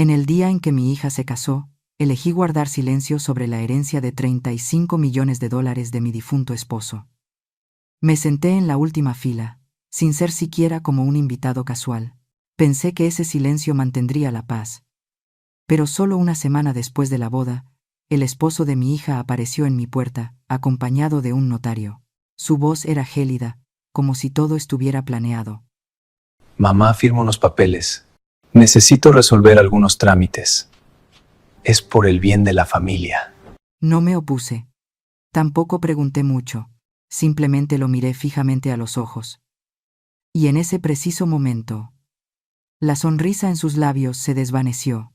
En el día en que mi hija se casó, elegí guardar silencio sobre la herencia de $35 millones de mi difunto esposo. Me senté en la última fila, sin ser siquiera como un invitado casual. Pensé que ese silencio mantendría la paz. Pero solo una semana después de la boda, el esposo de mi hija apareció en mi puerta, acompañado de un notario. Su voz era gélida, como si todo estuviera planeado. Mamá, firma unos papeles. Necesito resolver algunos trámites. Es por el bien de la familia. No me opuse. Tampoco pregunté mucho. Simplemente lo miré fijamente a los ojos. Y en ese preciso momento, la sonrisa en sus labios se desvaneció.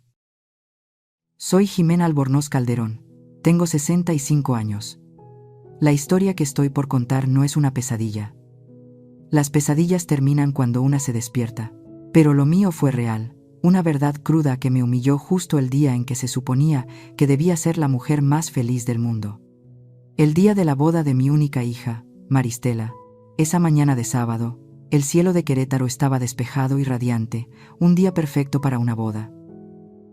Soy Jimena Albornoz Calderón. Tengo 65 años. La historia que estoy por contar no es una pesadilla. Las pesadillas terminan cuando una se despierta. Pero lo mío fue real, una verdad cruda que me humilló justo el día en que se suponía que debía ser la mujer más feliz del mundo. El día de la boda de mi única hija, Maristela. Esa mañana de sábado, el cielo de Querétaro estaba despejado y radiante, un día perfecto para una boda.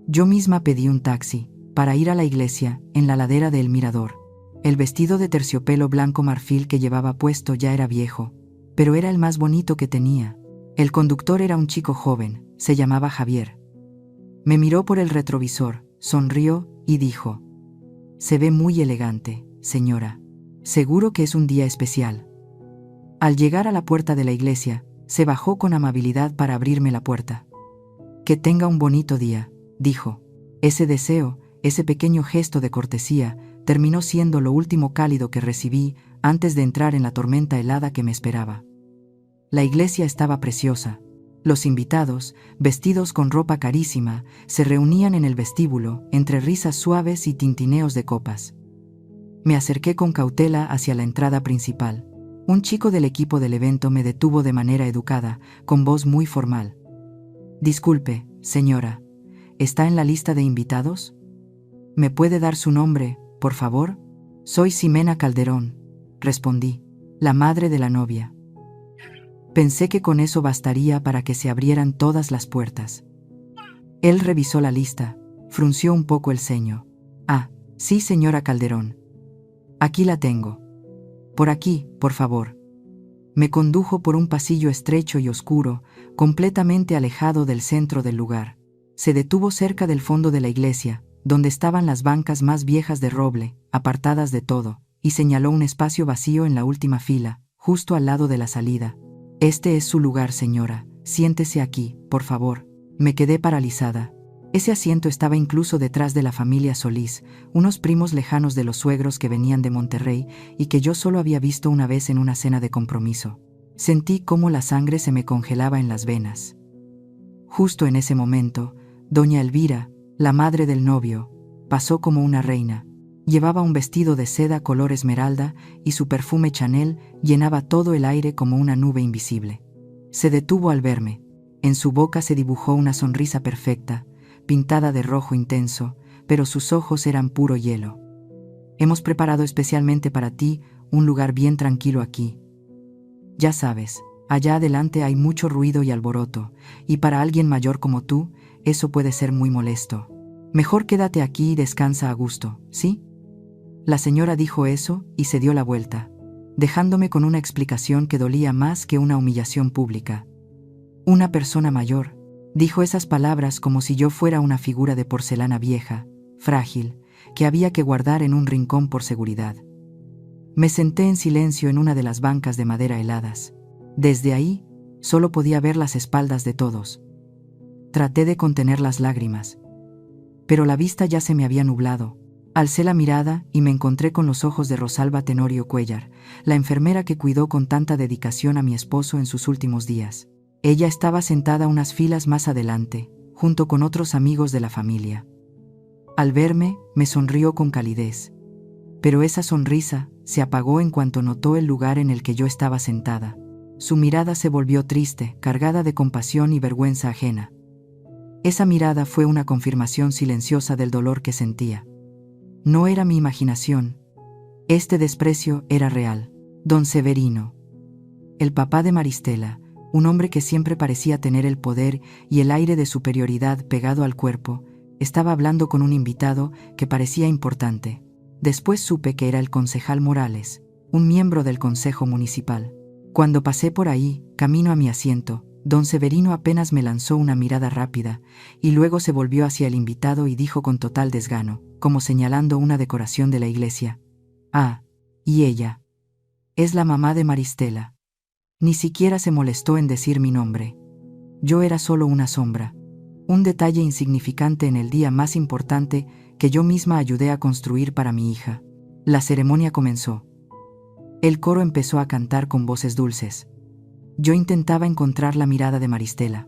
Yo misma pedí un taxi, para ir a la iglesia, en la ladera de El Mirador. El vestido de terciopelo blanco marfil que llevaba puesto ya era viejo, pero era el más bonito que tenía. El conductor era un chico joven, se llamaba Javier. Me miró por el retrovisor, sonrió y dijo: «Se ve muy elegante, señora. Seguro que es un día especial». Al llegar a la puerta de la iglesia, se bajó con amabilidad para abrirme la puerta. «Que tenga un bonito día», dijo. Ese deseo, ese pequeño gesto de cortesía, terminó siendo lo último cálido que recibí antes de entrar en la tormenta helada que me esperaba. La iglesia estaba preciosa. Los invitados, vestidos con ropa carísima, se reunían en el vestíbulo, entre risas suaves y tintineos de copas. Me acerqué con cautela hacia la entrada principal. Un chico del equipo del evento me detuvo de manera educada, con voz muy formal. «Disculpe, señora, ¿está en la lista de invitados? ¿Me puede dar su nombre, por favor?» «Soy Ximena Calderón», respondí, «la madre de la novia». Pensé que con eso bastaría para que se abrieran todas las puertas. Él revisó la lista, frunció un poco el ceño. «Ah, sí, señora Calderón. Aquí la tengo. Por aquí, por favor». Me condujo por un pasillo estrecho y oscuro, completamente alejado del centro del lugar. Se detuvo cerca del fondo de la iglesia, donde estaban las bancas más viejas de roble, apartadas de todo, y señaló un espacio vacío en la última fila, justo al lado de la salida. «Este es su lugar, señora. Siéntese aquí, por favor». Me quedé paralizada. Ese asiento estaba incluso detrás de la familia Solís, unos primos lejanos de los suegros que venían de Monterrey y que yo solo había visto una vez en una cena de compromiso. Sentí cómo la sangre se me congelaba en las venas. Justo en ese momento, doña Elvira, la madre del novio, pasó como una reina. Llevaba un vestido de seda color esmeralda y su perfume Chanel llenaba todo el aire como una nube invisible. Se detuvo al verme. En su boca se dibujó una sonrisa perfecta, pintada de rojo intenso, pero sus ojos eran puro hielo. «Hemos preparado especialmente para ti un lugar bien tranquilo aquí. Ya sabes, allá adelante hay mucho ruido y alboroto, y para alguien mayor como tú, eso puede ser muy molesto. Mejor quédate aquí y descansa a gusto, ¿sí?» La señora dijo eso y se dio la vuelta, dejándome con una explicación que dolía más que una humillación pública. «Una persona mayor», dijo esas palabras como si yo fuera una figura de porcelana vieja, frágil, que había que guardar en un rincón por seguridad. Me senté en silencio en una de las bancas de madera heladas. Desde ahí, solo podía ver las espaldas de todos. Traté de contener las lágrimas, pero la vista ya se me había nublado. Alcé la mirada y me encontré con los ojos de Rosalba Tenorio Cuellar, la enfermera que cuidó con tanta dedicación a mi esposo en sus últimos días. Ella estaba sentada unas filas más adelante, junto con otros amigos de la familia. Al verme, me sonrió con calidez. Pero esa sonrisa se apagó en cuanto notó el lugar en el que yo estaba sentada. Su mirada se volvió triste, cargada de compasión y vergüenza ajena. Esa mirada fue una confirmación silenciosa del dolor que sentía. No era mi imaginación. Este desprecio era real. Don Severino, el papá de Maristela, Un hombre que siempre parecía tener el poder y el aire de superioridad pegado al cuerpo, estaba hablando con un invitado que parecía importante. Después supe que era el concejal Morales, un miembro del Consejo Municipal. Cuando pasé por ahí, camino a mi asiento, don Severino apenas me lanzó una mirada rápida, y luego se volvió hacia el invitado y dijo con total desgano, como señalando una decoración de la iglesia: «Ah, y ella. Es la mamá de Maristela». Ni siquiera se molestó en decir mi nombre. Yo era solo una sombra, un detalle insignificante en el día más importante que yo misma ayudé a construir para mi hija. La ceremonia comenzó. El coro empezó a cantar con voces dulces. Yo intentaba encontrar la mirada de Maristela.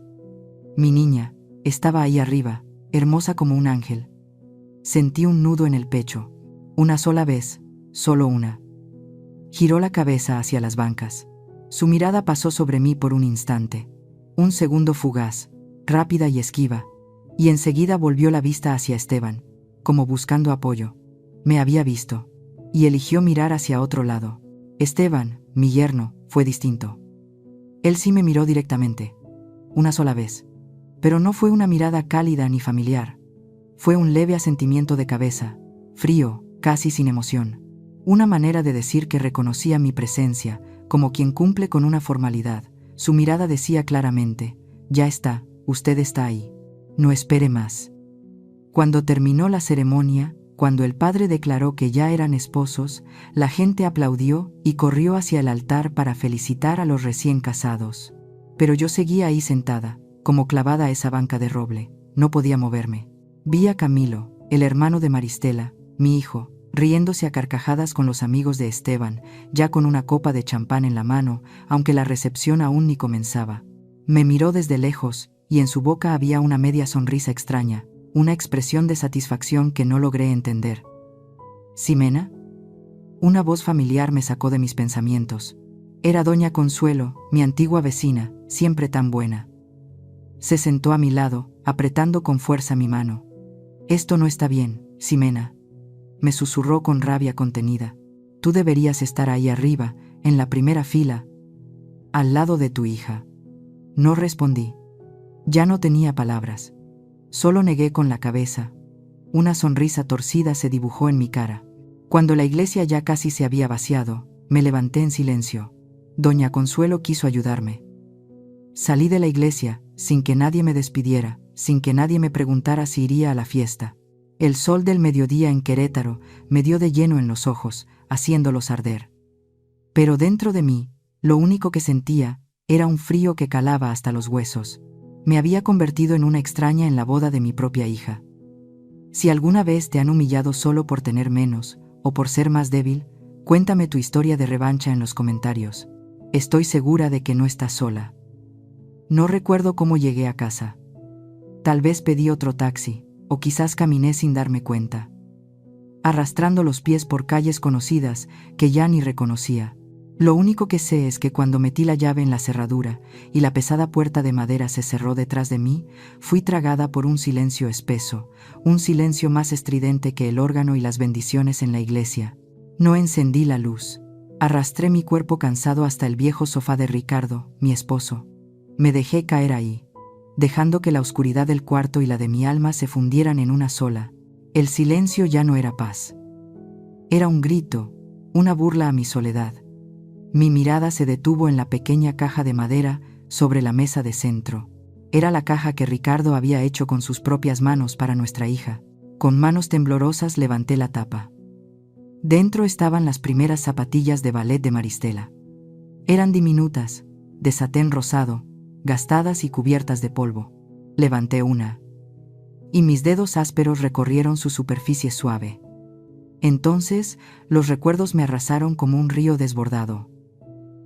Mi niña estaba ahí arriba, hermosa como un ángel. Sentí un nudo en el pecho. Una sola vez, solo una. Giró la cabeza hacia las bancas. Su mirada pasó sobre mí por un instante. Un segundo fugaz, rápida y esquiva, y enseguida volvió la vista hacia Esteban, como buscando apoyo. Me había visto, y eligió mirar hacia otro lado. Esteban, mi yerno, fue distinto. Él sí me miró directamente, una sola vez, pero no fue una mirada cálida ni familiar. Fue un leve asentimiento de cabeza, frío, casi sin emoción. Una manera de decir que reconocía mi presencia, como quien cumple con una formalidad. Su mirada decía claramente: «Ya está, usted está ahí. No espere más». Cuando terminó la ceremonia, cuando el padre declaró que ya eran esposos, la gente aplaudió y corrió hacia el altar para felicitar a los recién casados. Pero yo seguía ahí sentada, como clavada a esa banca de roble. No podía moverme. Vi a Camilo, el hermano de Maristela, mi hijo, riéndose a carcajadas con los amigos de Esteban, ya con una copa de champán en la mano, aunque la recepción aún ni comenzaba. Me miró desde lejos, y en su boca había una media sonrisa extraña, una expresión de satisfacción que no logré entender. «¿Ximena?». Una voz familiar me sacó de mis pensamientos. Era doña Consuelo, mi antigua vecina, siempre tan buena. Se sentó a mi lado, apretando con fuerza mi mano. «Esto no está bien, Ximena», me susurró con rabia contenida. «Tú deberías estar ahí arriba, en la primera fila, al lado de tu hija». No respondí. Ya no tenía palabras. Solo negué con la cabeza. Una sonrisa torcida se dibujó en mi cara. Cuando la iglesia ya casi se había vaciado, me levanté en silencio. Doña Consuelo quiso ayudarme. Salí de la iglesia, sin que nadie me despidiera, sin que nadie me preguntara si iría a la fiesta. El sol del mediodía en Querétaro me dio de lleno en los ojos, haciéndolos arder. Pero dentro de mí, lo único que sentía era un frío que calaba hasta los huesos. Me había convertido en una extraña en la boda de mi propia hija. Si alguna vez te han humillado solo por tener menos, o por ser más débil, cuéntame tu historia de revancha en los comentarios. Estoy segura de que no estás sola. No recuerdo cómo llegué a casa. Tal vez pedí otro taxi, o quizás caminé sin darme cuenta, arrastrando los pies por calles conocidas que ya ni reconocía. Lo único que sé es que cuando metí la llave en la cerradura y la pesada puerta de madera se cerró detrás de mí, fui tragada por un silencio espeso, un silencio más estridente que el órgano y las bendiciones en la iglesia. No encendí la luz. Arrastré mi cuerpo cansado hasta el viejo sofá de Ricardo, mi esposo. Me dejé caer ahí, dejando que la oscuridad del cuarto y la de mi alma se fundieran en una sola. El silencio ya no era paz. Era un grito, una burla a mi soledad. Mi mirada se detuvo en la pequeña caja de madera sobre la mesa de centro. Era la caja que Ricardo había hecho con sus propias manos para nuestra hija. Con manos temblorosas levanté la tapa. Dentro estaban las primeras zapatillas de ballet de Maristela. Eran diminutas, de satén rosado, gastadas y cubiertas de polvo. Levanté una, y mis dedos ásperos recorrieron su superficie suave. Entonces, los recuerdos me arrasaron como un río desbordado.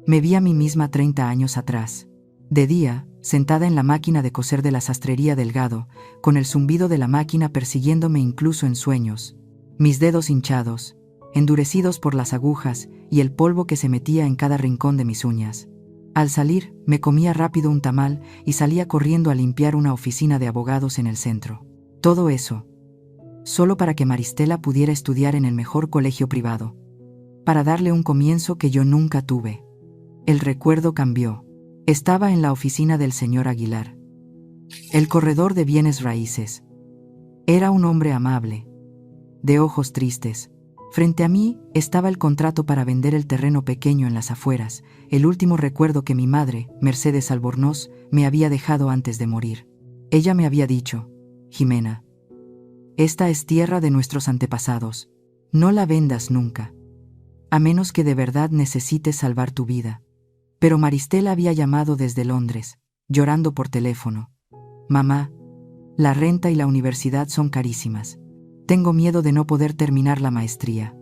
Me vi a mí misma 30 años atrás. De día, sentada en la máquina de coser de la sastrería Delgado, con el zumbido de la máquina persiguiéndome incluso en sueños. Mis dedos hinchados, endurecidos por las agujas y el polvo que se metía en cada rincón de mis uñas. Al salir, me comía rápido un tamal y salía corriendo a limpiar una oficina de abogados en el centro. Todo eso, solo para que Maristela pudiera estudiar en el mejor colegio privado. Para darle un comienzo que yo nunca tuve. El recuerdo cambió. Estaba en la oficina del señor Aguilar, el corredor de bienes raíces. Era un hombre amable, de ojos tristes. Frente a mí estaba el contrato para vender el terreno pequeño en las afueras, el último recuerdo que mi madre, Mercedes Albornoz, me había dejado antes de morir. Ella me había dicho: Jimena, esta es tierra de nuestros antepasados. No la vendas nunca, a menos que de verdad necesites salvar tu vida. Pero Maristela había llamado desde Londres, llorando por teléfono. Mamá, la renta y la universidad son carísimas. Tengo miedo de no poder terminar la maestría.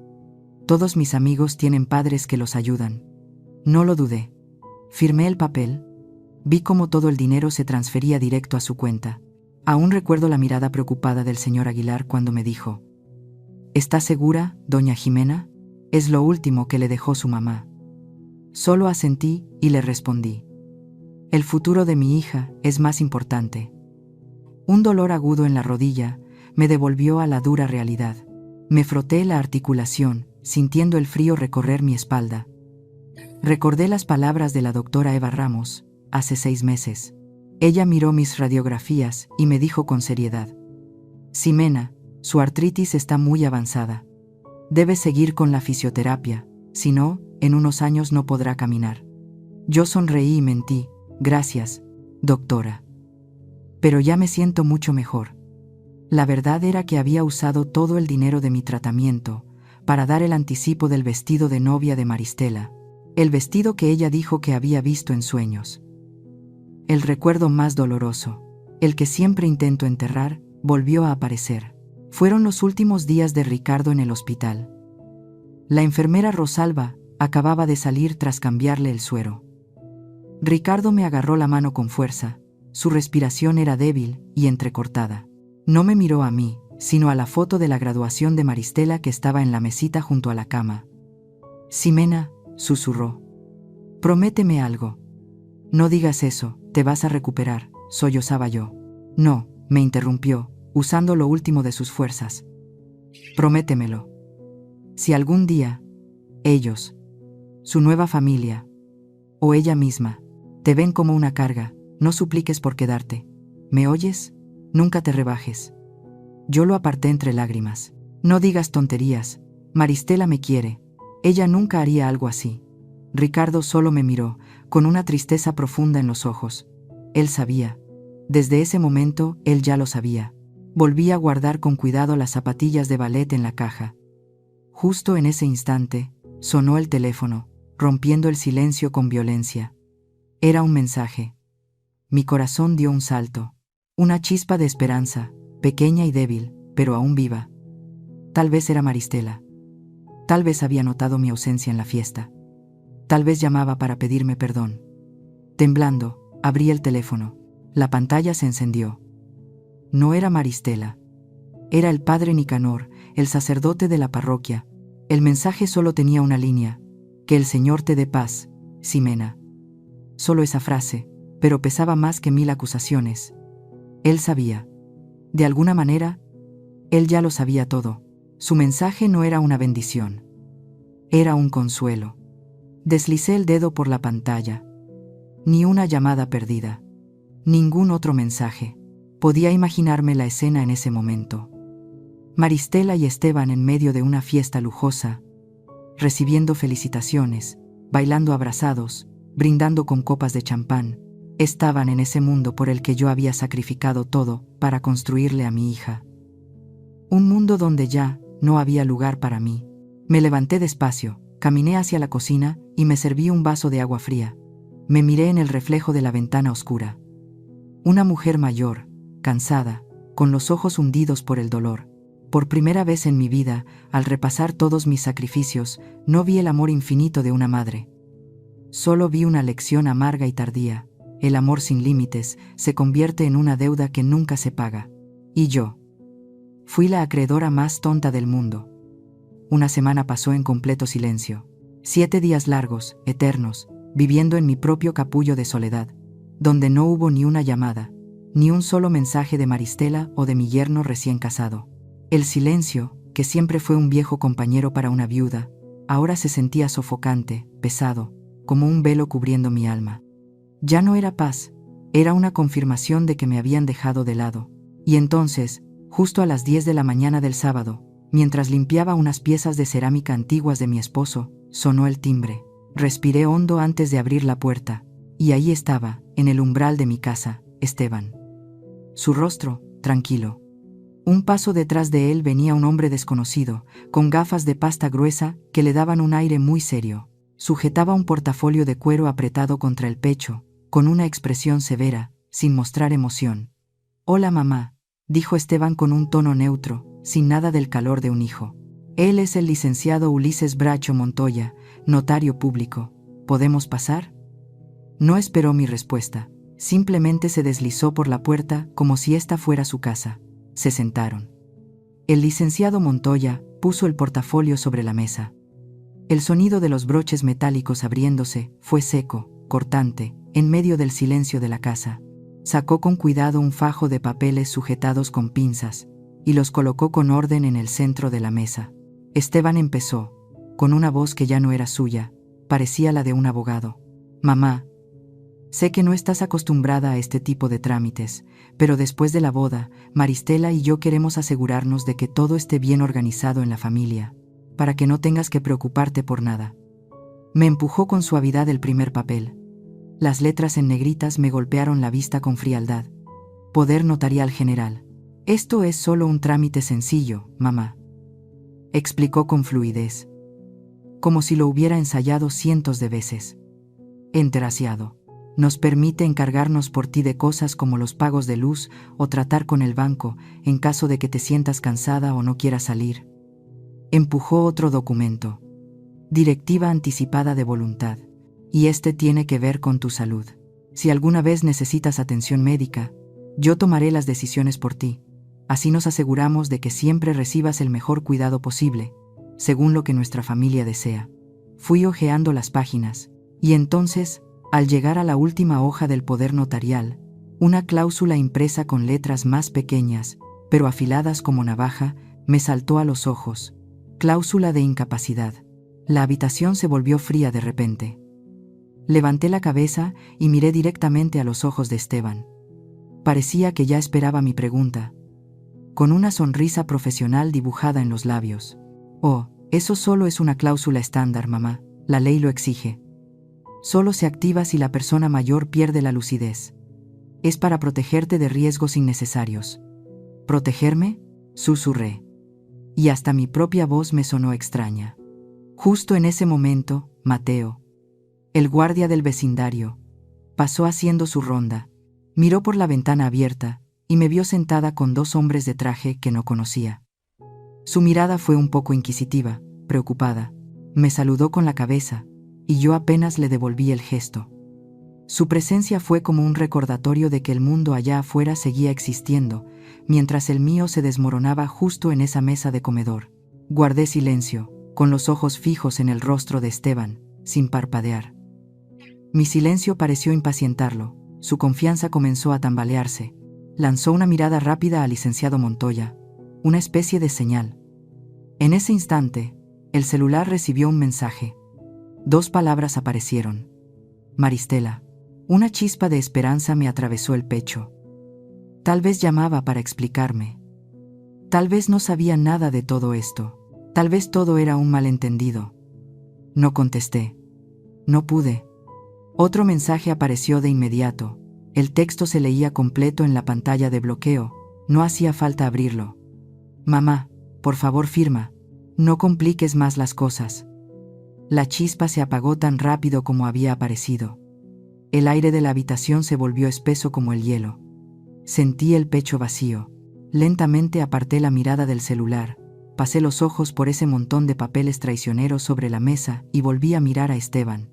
Todos mis amigos tienen padres que los ayudan. No lo dudé. Firmé el papel. Vi cómo todo el dinero se transfería directo a su cuenta. Aún recuerdo la mirada preocupada del señor Aguilar cuando me dijo: ¿Está segura, doña Jimena? Es lo último que le dejó su mamá. Solo asentí y le respondí: el futuro de mi hija es más importante. Un dolor agudo en la rodilla me devolvió a la dura realidad. Me froté la articulación, sintiendo el frío recorrer mi espalda. Recordé las palabras de la doctora Eva Ramos, hace 6 meses. Ella miró mis radiografías y me dijo con seriedad: Ximena, su artritis está muy avanzada. Debe seguir con la fisioterapia, si no, en unos años no podrá caminar. Yo sonreí y mentí: gracias, doctora. Pero ya me siento mucho mejor. La verdad era que había usado todo el dinero de mi tratamiento para dar el anticipo del vestido de novia de Maristela, el vestido que ella dijo que había visto en sueños. El recuerdo más doloroso, el que siempre intento enterrar, volvió a aparecer. Fueron los últimos días de Ricardo en el hospital. La enfermera Rosalba acababa de salir tras cambiarle el suero. Ricardo me agarró la mano con fuerza. Su respiración era débil y entrecortada. No me miró a mí, sino a la foto de la graduación de Maristela que estaba en la mesita junto a la cama. Ximena, susurró. Prométeme algo. No digas eso, te vas a recuperar, sollozaba yo. No, me interrumpió, usando lo último de sus fuerzas. Prométemelo. Si algún día, ellos, su nueva familia, o ella misma, te ven como una carga, no supliques por quedarte. ¿Me oyes? Nunca te rebajes. Yo lo aparté entre lágrimas. No digas tonterías. Maristela me quiere. Ella nunca haría algo así. Ricardo solo me miró, con una tristeza profunda en los ojos. Él sabía. Desde ese momento, él ya lo sabía. Volví a guardar con cuidado las zapatillas de ballet en la caja. Justo en ese instante, sonó el teléfono, rompiendo el silencio con violencia. Era un mensaje. Mi corazón dio un salto. Una chispa de esperanza, pequeña y débil, pero aún viva. Tal vez era Maristela. Tal vez había notado mi ausencia en la fiesta. Tal vez llamaba para pedirme perdón. Temblando, abrí el teléfono. La pantalla se encendió. No era Maristela. Era el padre Nicanor, el sacerdote de la parroquia. El mensaje solo tenía una línea: que el Señor te dé paz, Ximena. Solo esa frase, pero pesaba más que 1000 acusaciones. Él sabía. De alguna manera, él ya lo sabía todo. Su mensaje no era una bendición. Era un consuelo. Deslicé el dedo por la pantalla. Ni una llamada perdida. Ningún otro mensaje. Podía imaginarme la escena en ese momento. Maristela y Esteban en medio de una fiesta lujosa, recibiendo felicitaciones, bailando abrazados, brindando con copas de champán. Estaban en ese mundo por el que yo había sacrificado todo para construirle a mi hija. Un mundo donde ya no había lugar para mí. Me levanté despacio, caminé hacia la cocina y me serví un vaso de agua fría. Me miré en el reflejo de la ventana oscura. Una mujer mayor, cansada, con los ojos hundidos por el dolor. Por primera vez en mi vida, al repasar todos mis sacrificios, no vi el amor infinito de una madre. Solo vi una lección amarga y tardía. El amor sin límites se convierte en una deuda que nunca se paga. Y yo fui la acreedora más tonta del mundo. Una semana pasó en completo silencio. 7 días largos, eternos, viviendo en mi propio capullo de soledad, donde no hubo ni una llamada, ni un solo mensaje de Maristela o de mi yerno recién casado. El silencio, que siempre fue un viejo compañero para una viuda, ahora se sentía sofocante, pesado, como un velo cubriendo mi alma. Ya no era paz, era una confirmación de que me habían dejado de lado. Y entonces, justo a las 10 de la mañana del sábado, mientras limpiaba unas piezas de cerámica antiguas de mi esposo, sonó el timbre. Respiré hondo antes de abrir la puerta, y ahí estaba, en el umbral de mi casa, Esteban. Su rostro, tranquilo. Un paso detrás de él venía un hombre desconocido, con gafas de pasta gruesa que le daban un aire muy serio. Sujetaba un portafolio de cuero apretado contra el pecho, con una expresión severa, sin mostrar emoción. «Hola, mamá», dijo Esteban con un tono neutro, sin nada del calor de un hijo. «Él es el licenciado Ulises Bracho Montoya, notario público. ¿Podemos pasar?» No esperó mi respuesta. Simplemente se deslizó por la puerta como si esta fuera su casa. Se sentaron. El licenciado Montoya puso el portafolio sobre la mesa. El sonido de los broches metálicos abriéndose fue seco, cortante, en medio del silencio de la casa. Sacó con cuidado un fajo de papeles sujetados con pinzas y los colocó con orden en el centro de la mesa. Esteban empezó, con una voz que ya no era suya, parecía la de un abogado. «Mamá, sé que no estás acostumbrada a este tipo de trámites, pero después de la boda, Maristela y yo queremos asegurarnos de que todo esté bien organizado en la familia, para que no tengas que preocuparte por nada». Me empujó con suavidad el primer papel. Las letras en negritas me golpearon la vista con frialdad. Poder notarial general. «Esto es solo un trámite sencillo, mamá», explicó con fluidez, como si lo hubiera ensayado cientos de veces. «Enteraciado. Nos permite encargarnos por ti de cosas como los pagos de luz o tratar con el banco en caso de que te sientas cansada o no quieras salir». Empujó otro documento. «Directiva anticipada de voluntad. Y este tiene que ver con tu salud. Si alguna vez necesitas atención médica, yo tomaré las decisiones por ti. Así nos aseguramos de que siempre recibas el mejor cuidado posible, según lo que nuestra familia desea». Fui hojeando las páginas, y entonces, al llegar a la última hoja del poder notarial, una cláusula impresa con letras más pequeñas, pero afiladas como navaja, me saltó a los ojos. Cláusula de incapacidad. La habitación se volvió fría de repente. Levanté la cabeza y miré directamente a los ojos de Esteban. Parecía que ya esperaba mi pregunta, con una sonrisa profesional dibujada en los labios. «Oh, eso solo es una cláusula estándar, mamá. La ley lo exige. Solo se activa si la persona mayor pierde la lucidez. Es para protegerte de riesgos innecesarios». «¿Protegerme?», susurré. Y hasta mi propia voz me sonó extraña. Justo en ese momento, Mateo, el guardia del vecindario, pasó haciendo su ronda. Miró por la ventana abierta y me vio sentada con dos hombres de traje que no conocía. Su mirada fue un poco inquisitiva, preocupada. Me saludó con la cabeza, y yo apenas le devolví el gesto. Su presencia fue como un recordatorio de que el mundo allá afuera seguía existiendo, mientras el mío se desmoronaba justo en esa mesa de comedor. Guardé silencio, con los ojos fijos en el rostro de Esteban, sin parpadear. Mi silencio pareció impacientarlo. Su confianza comenzó a tambalearse. Lanzó una mirada rápida al licenciado Montoya, una especie de señal. En ese instante, el celular recibió un mensaje. 2 palabras aparecieron. «Maristela». Una chispa de esperanza me atravesó el pecho. Tal vez llamaba para explicarme. Tal vez no sabía nada de todo esto. Tal vez todo era un malentendido. No contesté. No pude. Otro mensaje apareció de inmediato. El texto se leía completo en la pantalla de bloqueo. No hacía falta abrirlo. «Mamá, por favor firma. No compliques más las cosas». La chispa se apagó tan rápido como había aparecido. El aire de la habitación se volvió espeso como el hielo. Sentí el pecho vacío. Lentamente aparté la mirada del celular. Pasé los ojos por ese montón de papeles traicioneros sobre la mesa y volví a mirar a Esteban.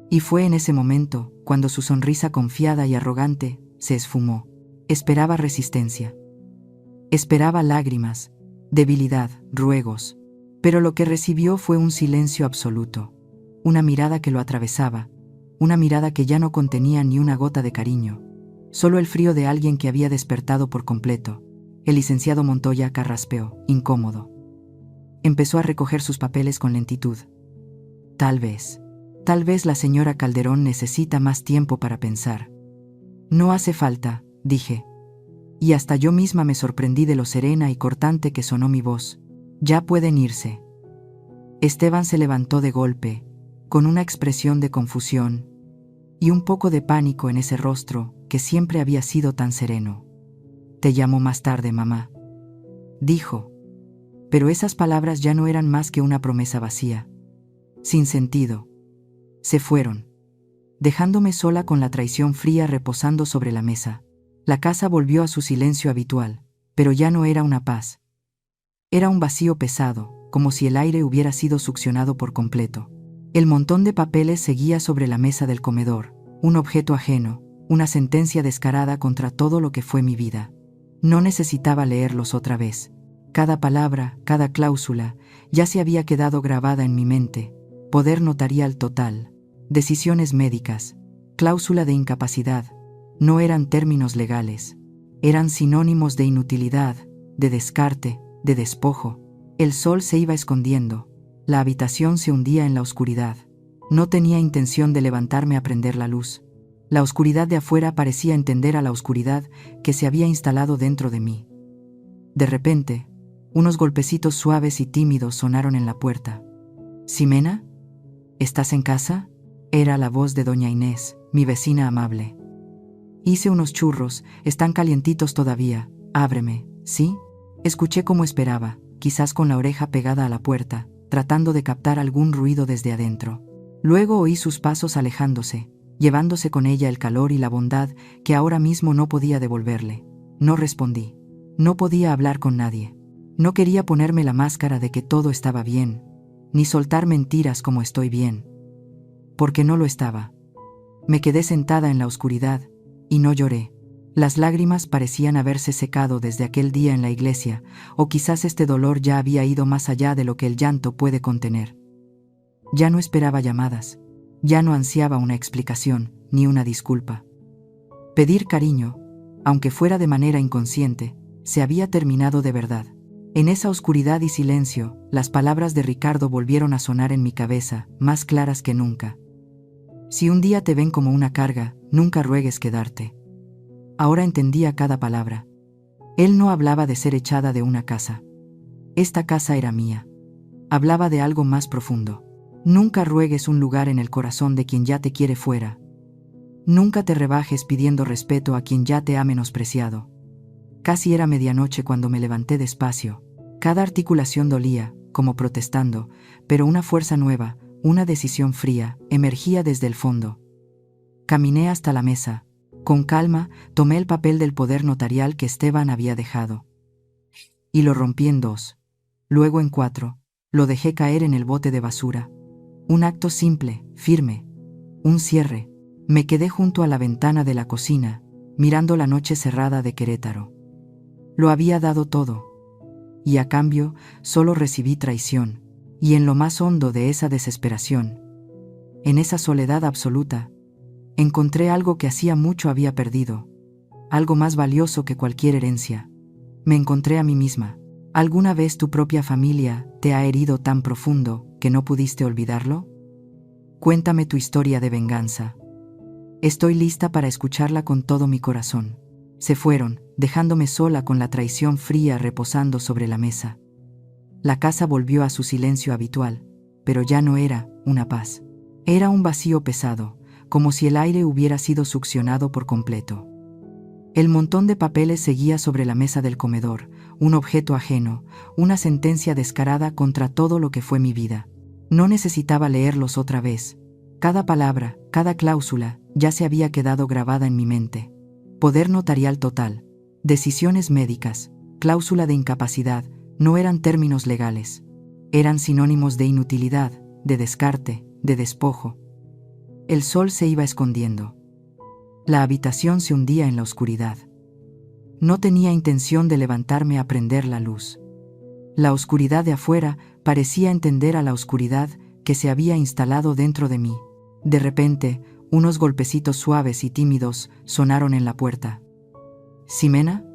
Y fue en ese momento, cuando su sonrisa confiada y arrogante se esfumó. Esperaba resistencia. Esperaba lágrimas, debilidad, ruegos. Pero lo que recibió fue un silencio absoluto. Una mirada que lo atravesaba. Una mirada que ya no contenía ni una gota de cariño. Solo el frío de alguien que había despertado por completo. El licenciado Montoya carraspeó, incómodo. Empezó a recoger sus papeles con lentitud. «Tal vez», Tal vez la señora Calderón necesita más tiempo para pensar. No hace falta, dije. Y hasta yo misma me sorprendí de lo serena y cortante que sonó mi voz. Ya pueden irse. Esteban se levantó de golpe, con una expresión de confusión y un poco de pánico en ese rostro que siempre había sido tan sereno. Te llamo más tarde, mamá, dijo. Pero esas palabras ya no eran más que una promesa vacía, sin sentido. Se fueron, dejándome sola con la traición fría reposando sobre la mesa. La casa volvió a su silencio habitual, pero ya no era una paz. Era un vacío pesado, como si el aire hubiera sido succionado por completo. El montón de papeles seguía sobre la mesa del comedor, un objeto ajeno, una sentencia descarada contra todo lo que fue mi vida. No necesitaba leerlos otra vez. Cada palabra, cada cláusula, ya se había quedado grabada en mi mente. Poder notarial total, decisiones médicas, cláusula de incapacidad, no eran términos legales. Eran sinónimos de inutilidad, de descarte, de despojo. El sol se iba escondiendo. La habitación se hundía en la oscuridad. No tenía intención de levantarme a prender la luz. La oscuridad de afuera parecía entender a la oscuridad que se había instalado dentro de mí. De repente, unos golpecitos suaves y tímidos sonaron en la puerta. «¿Ximena? ¿Estás en casa?», era la voz de doña Inés, mi vecina amable. «Hice unos churros, están calientitos todavía, ábreme, ¿sí?». Escuché como esperaba, quizás con la oreja pegada a la puerta, tratando de captar algún ruido desde adentro. Luego oí sus pasos alejándose, llevándose con ella el calor y la bondad que ahora mismo no podía devolverle. No respondí. No podía hablar con nadie. No quería ponerme la máscara de que todo estaba bien, ni soltar mentiras como estoy bien. Porque no lo estaba. Me quedé sentada en la oscuridad, y no lloré. Las lágrimas parecían haberse secado desde aquel día en la iglesia, o quizás este dolor ya había ido más allá de lo que el llanto puede contener. Ya no esperaba llamadas. Ya no ansiaba una explicación, ni una disculpa. Pedir cariño, aunque fuera de manera inconsciente, se había terminado de verdad. En esa oscuridad y silencio, las palabras de Ricardo volvieron a sonar en mi cabeza, más claras que nunca. Si un día te ven como una carga, nunca ruegues quedarte. Ahora entendía cada palabra. Él no hablaba de ser echada de una casa. Esta casa era mía. Hablaba de algo más profundo. Nunca ruegues un lugar en el corazón de quien ya te quiere fuera. Nunca te rebajes pidiendo respeto a quien ya te ha menospreciado. Casi era medianoche cuando me levanté despacio. Cada articulación dolía, como protestando, pero una fuerza nueva, una decisión fría, emergía desde el fondo. Caminé hasta la mesa. Con calma, tomé el papel del poder notarial que Esteban había dejado. Y lo rompí en 2. Luego en 4. Lo dejé caer en el bote de basura. Un acto simple, firme. Un cierre. Me quedé junto a la ventana de la cocina, mirando la noche cerrada de Querétaro. Lo había dado todo. Y a cambio, solo recibí traición. Y en lo más hondo de esa desesperación, en esa soledad absoluta, encontré algo que hacía mucho había perdido. Algo más valioso que cualquier herencia. Me encontré a mí misma. ¿Alguna vez tu propia familia te ha herido tan profundo que no pudiste olvidarlo? Cuéntame tu historia de venganza. Estoy lista para escucharla con todo mi corazón. Se fueron, dejándome sola con la traición fría reposando sobre la mesa. La casa volvió a su silencio habitual, pero ya no era una paz. Era un vacío pesado, como si el aire hubiera sido succionado por completo. El montón de papeles seguía sobre la mesa del comedor, un objeto ajeno, una sentencia descarada contra todo lo que fue mi vida. No necesitaba leerlos otra vez. Cada palabra, cada cláusula, ya se había quedado grabada en mi mente. Poder notarial total, decisiones médicas, cláusula de incapacidad, no eran términos legales. Eran sinónimos de inutilidad, de descarte, de despojo. El sol se iba escondiendo. La habitación se hundía en la oscuridad. No tenía intención de levantarme a prender la luz. La oscuridad de afuera parecía entender a la oscuridad que se había instalado dentro de mí. De repente, unos golpecitos suaves y tímidos sonaron en la puerta. «¿Ximena?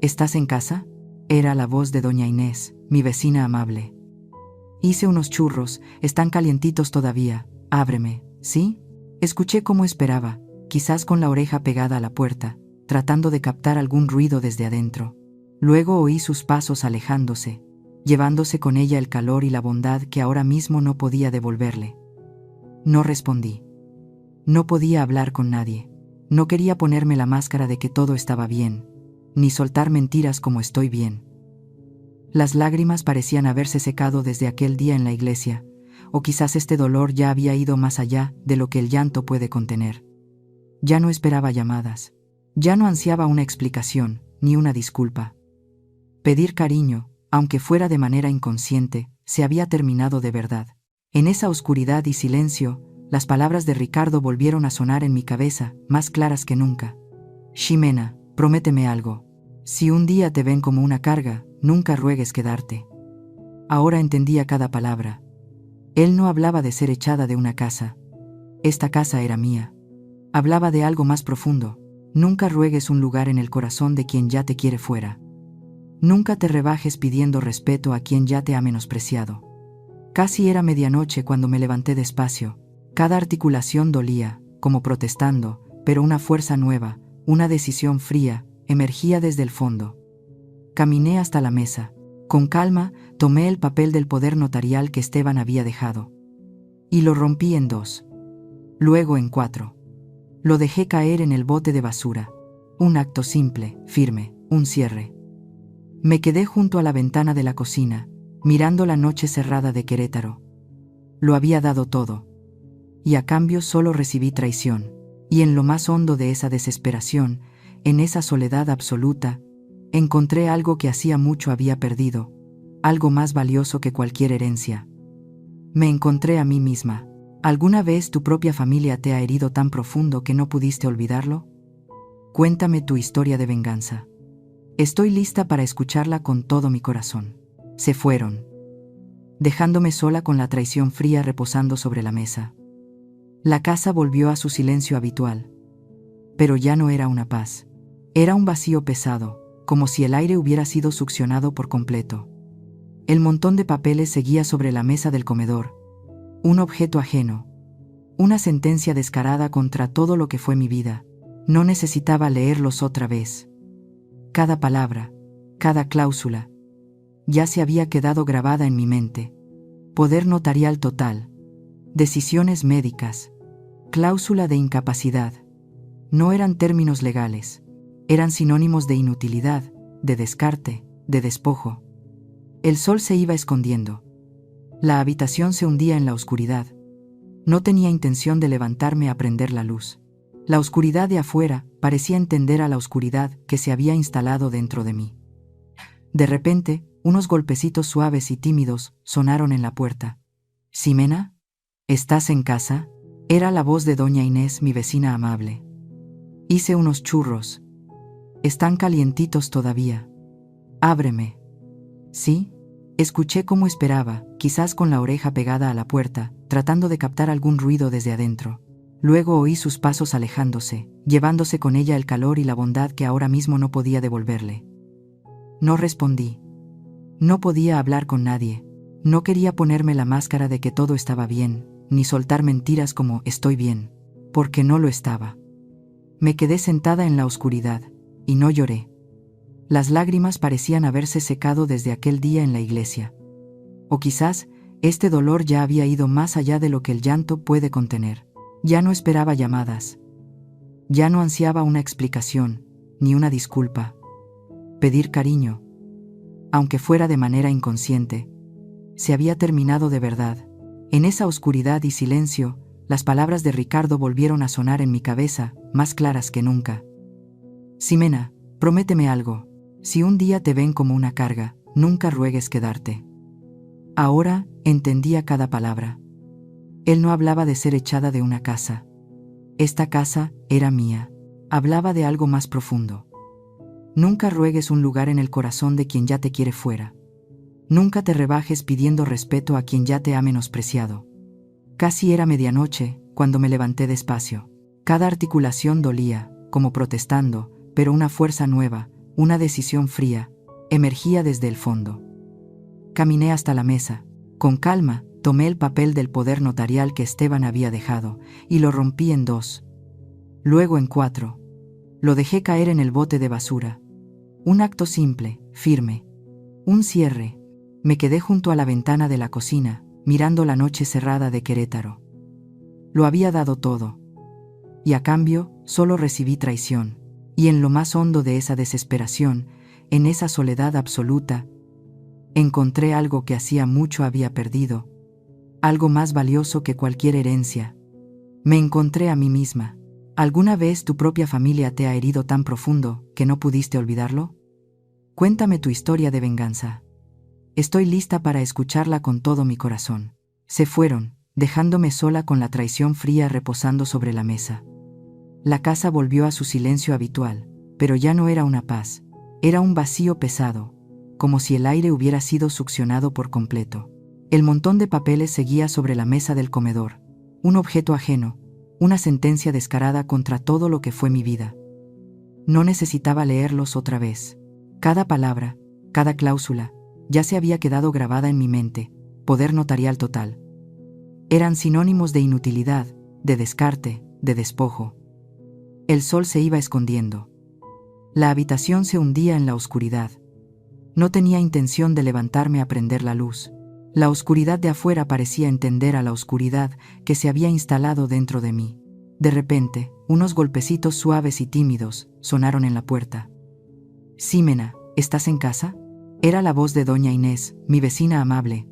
¿Estás en casa?», era la voz de doña Inés, mi vecina amable. «Hice unos churros, están calientitos todavía, Ábreme, ¿sí? Escuché como esperaba, quizás con la oreja pegada a la puerta, tratando de captar algún ruido desde adentro. Luego oí sus pasos alejándose, llevándose con ella el calor y la bondad que ahora mismo no podía devolverle. No respondí. No podía hablar con nadie. No quería ponerme la máscara de que todo estaba bien, ni soltar mentiras como estoy bien. Las lágrimas parecían haberse secado desde aquel día en la iglesia, o quizás este dolor ya había ido más allá de lo que el llanto puede contener. Ya no esperaba llamadas. Ya no ansiaba una explicación, ni una disculpa. Pedir cariño, aunque fuera de manera inconsciente, se había terminado de verdad. En esa oscuridad y silencio, las palabras de Ricardo volvieron a sonar en mi cabeza, más claras que nunca. Ximena, prométeme algo. Si un día te ven como una carga, nunca ruegues quedarte. Ahora entendía cada palabra. Él no hablaba de ser echada de una casa. Esta casa era mía. Hablaba de algo más profundo. Nunca ruegues un lugar en el corazón de quien ya te quiere fuera. Nunca te rebajes pidiendo respeto a quien ya te ha menospreciado. Casi era medianoche cuando me levanté despacio. Cada articulación dolía, como protestando, pero una fuerza nueva, una decisión fría, emergía desde el fondo. Caminé hasta la mesa. Con calma, tomé el papel del poder notarial que Esteban había dejado. Y lo rompí en 2. Luego en 4. Lo dejé caer en el bote de basura. Un acto simple, firme, un cierre. Me quedé junto a la ventana de la cocina, mirando la noche cerrada de Querétaro. Lo había dado todo. Y a cambio solo recibí traición. Y en lo más hondo de esa desesperación, en esa soledad absoluta, encontré algo que hacía mucho había perdido, algo más valioso que cualquier herencia. Me encontré a mí misma. ¿Alguna vez tu propia familia te ha herido tan profundo que no pudiste olvidarlo? Cuéntame tu historia de venganza. Estoy lista para escucharla con todo mi corazón. Se fueron, dejándome sola con la traición fría reposando sobre la mesa. La casa volvió a su silencio habitual. Pero ya no era una paz. Era un vacío pesado, como si el aire hubiera sido succionado por completo. El montón de papeles seguía sobre la mesa del comedor. Un objeto ajeno. Una sentencia descarada contra todo lo que fue mi vida. No necesitaba leerlos otra vez. Cada palabra, cada cláusula, ya se había quedado grabada en mi mente. Poder notarial total. Decisiones médicas. Cláusula de incapacidad. No eran términos legales. Eran sinónimos de inutilidad, de descarte, de despojo. El sol se iba escondiendo. La habitación se hundía en la oscuridad. No tenía intención de levantarme a prender la luz. La oscuridad de afuera parecía entender a la oscuridad que se había instalado dentro de mí. De repente, unos golpecitos suaves y tímidos sonaron en la puerta. «¿Ximena? ¿Estás en casa?» Era la voz de doña Inés, mi vecina amable. «Hice unos churros. Están calientitos todavía. Ábreme». «¿Sí?» Escuché como esperaba, quizás con la oreja pegada a la puerta, tratando de captar algún ruido desde adentro. Luego oí sus pasos alejándose, llevándose con ella el calor y la bondad que ahora mismo no podía devolverle. No respondí. No podía hablar con nadie. No quería ponerme la máscara de que todo estaba bien, ni soltar mentiras como «estoy bien», porque no lo estaba. Me quedé sentada en la oscuridad, y no lloré. Las lágrimas parecían haberse secado desde aquel día en la iglesia. O quizás, este dolor ya había ido más allá de lo que el llanto puede contener. Ya no esperaba llamadas. Ya no ansiaba una explicación, ni una disculpa. Pedir cariño, aunque fuera de manera inconsciente, se había terminado de verdad. En esa oscuridad y silencio, las palabras de Ricardo volvieron a sonar en mi cabeza, más claras que nunca. «Ximena, prométeme algo. Si un día te ven como una carga, nunca ruegues quedarte». Ahora entendía cada palabra. Él no hablaba de ser echada de una casa. Esta casa era mía. Hablaba de algo más profundo. Nunca ruegues un lugar en el corazón de quien ya te quiere fuera. Nunca te rebajes pidiendo respeto a quien ya te ha menospreciado. Casi era medianoche cuando me levanté despacio. Cada articulación dolía, como protestando, pero una fuerza nueva, una decisión fría, emergía desde el fondo. Caminé hasta la mesa. Con calma, Tomé el papel del poder notarial que Esteban había dejado y lo rompí en 2. Luego en 4. Lo dejé caer en el bote de basura. Un acto simple, firme. Un cierre. Me quedé junto a la ventana de la cocina, mirando la noche cerrada de Querétaro. Lo había dado todo. Y a cambio, solo recibí traición. Y en lo más hondo de esa desesperación, en esa soledad absoluta, encontré algo que hacía mucho había perdido, algo más valioso que cualquier herencia. Me encontré a mí misma. ¿Alguna vez tu propia familia te ha herido tan profundo que no pudiste olvidarlo? Cuéntame tu historia de venganza. Estoy lista para escucharla con todo mi corazón. Se fueron, dejándome sola con la traición fría reposando sobre la mesa. La casa volvió a su silencio habitual, pero ya no era una paz, era un vacío pesado, como si el aire hubiera sido succionado por completo. El montón de papeles seguía sobre la mesa del comedor, un objeto ajeno, una sentencia descarada contra todo lo que fue mi vida. No necesitaba leerlos otra vez. Cada palabra, cada cláusula, ya se había quedado grabada en mi mente, poder notarial total. Eran sinónimos de inutilidad, de descarte, de despojo. El sol se iba escondiendo. La habitación se hundía en la oscuridad. No tenía intención de levantarme a prender la luz. La oscuridad de afuera parecía entender a la oscuridad que se había instalado dentro de mí. De repente, unos golpecitos suaves y tímidos sonaron en la puerta. «Ximena, ¿estás en casa?» Era la voz de doña Inés, mi vecina amable.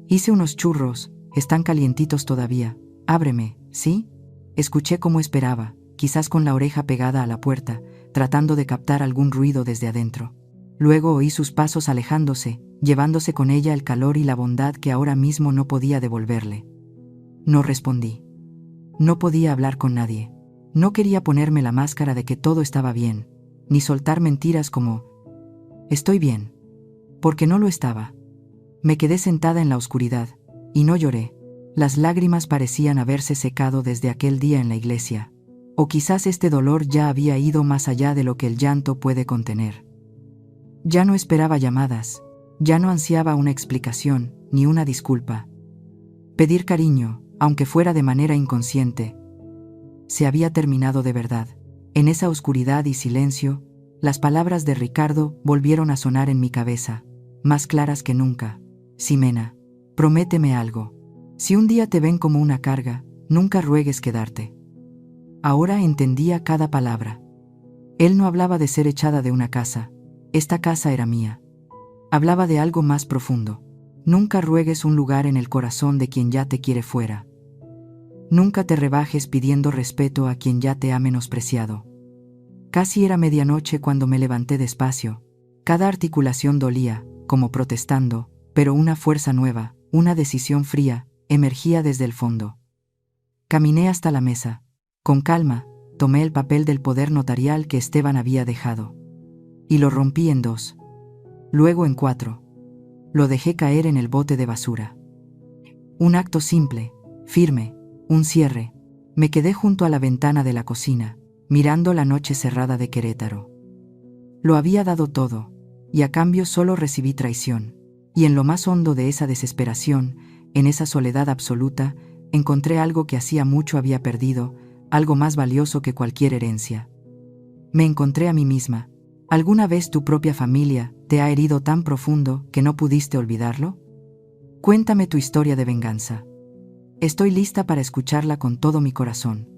«Hice unos churros, están calientitos todavía. Ábreme, ¿sí?» Escuché como esperaba, quizás con la oreja pegada a la puerta, tratando de captar algún ruido desde adentro. Luego oí sus pasos alejándose, llevándose con ella el calor y la bondad que ahora mismo no podía devolverle. No respondí. No podía hablar con nadie. No quería ponerme la máscara de que todo estaba bien, ni soltar mentiras como «estoy bien», porque no lo estaba. Me quedé sentada en la oscuridad, y no lloré. Las lágrimas parecían haberse secado desde aquel día en la iglesia. O quizás este dolor ya había ido más allá de lo que el llanto puede contener. Ya no esperaba llamadas, ya no ansiaba una explicación, ni una disculpa. Pedir cariño, aunque fuera de manera inconsciente, se había terminado de verdad. En esa oscuridad y silencio, las palabras de Ricardo volvieron a sonar en mi cabeza, más claras que nunca. «Ximena, prométeme algo. Si un día te ven como una carga, nunca ruegues quedarte». Ahora entendía cada palabra. Él no hablaba de ser echada de una casa. Esta casa era mía. Hablaba de algo más profundo. Nunca ruegues un lugar en el corazón de quien ya te quiere fuera. Nunca te rebajes pidiendo respeto a quien ya te ha menospreciado. Casi era medianoche cuando me levanté despacio. Cada articulación dolía, como protestando, pero una fuerza nueva, una decisión fría, emergía desde el fondo. Caminé hasta la mesa. Con calma, tomé el papel del poder notarial que Esteban había dejado. Y lo rompí en 2. Luego en 4. Lo dejé caer en el bote de basura. Un acto simple, firme, un cierre. Me quedé junto a la ventana de la cocina, mirando la noche cerrada de Querétaro. Lo había dado todo, y a cambio solo recibí traición. Y en lo más hondo de esa desesperación, en esa soledad absoluta, encontré algo que hacía mucho había perdido, algo más valioso que cualquier herencia. Me encontré a mí misma. ¿Alguna vez tu propia familia te ha herido tan profundo que no pudiste olvidarlo? Cuéntame tu historia de venganza. Estoy lista para escucharla con todo mi corazón.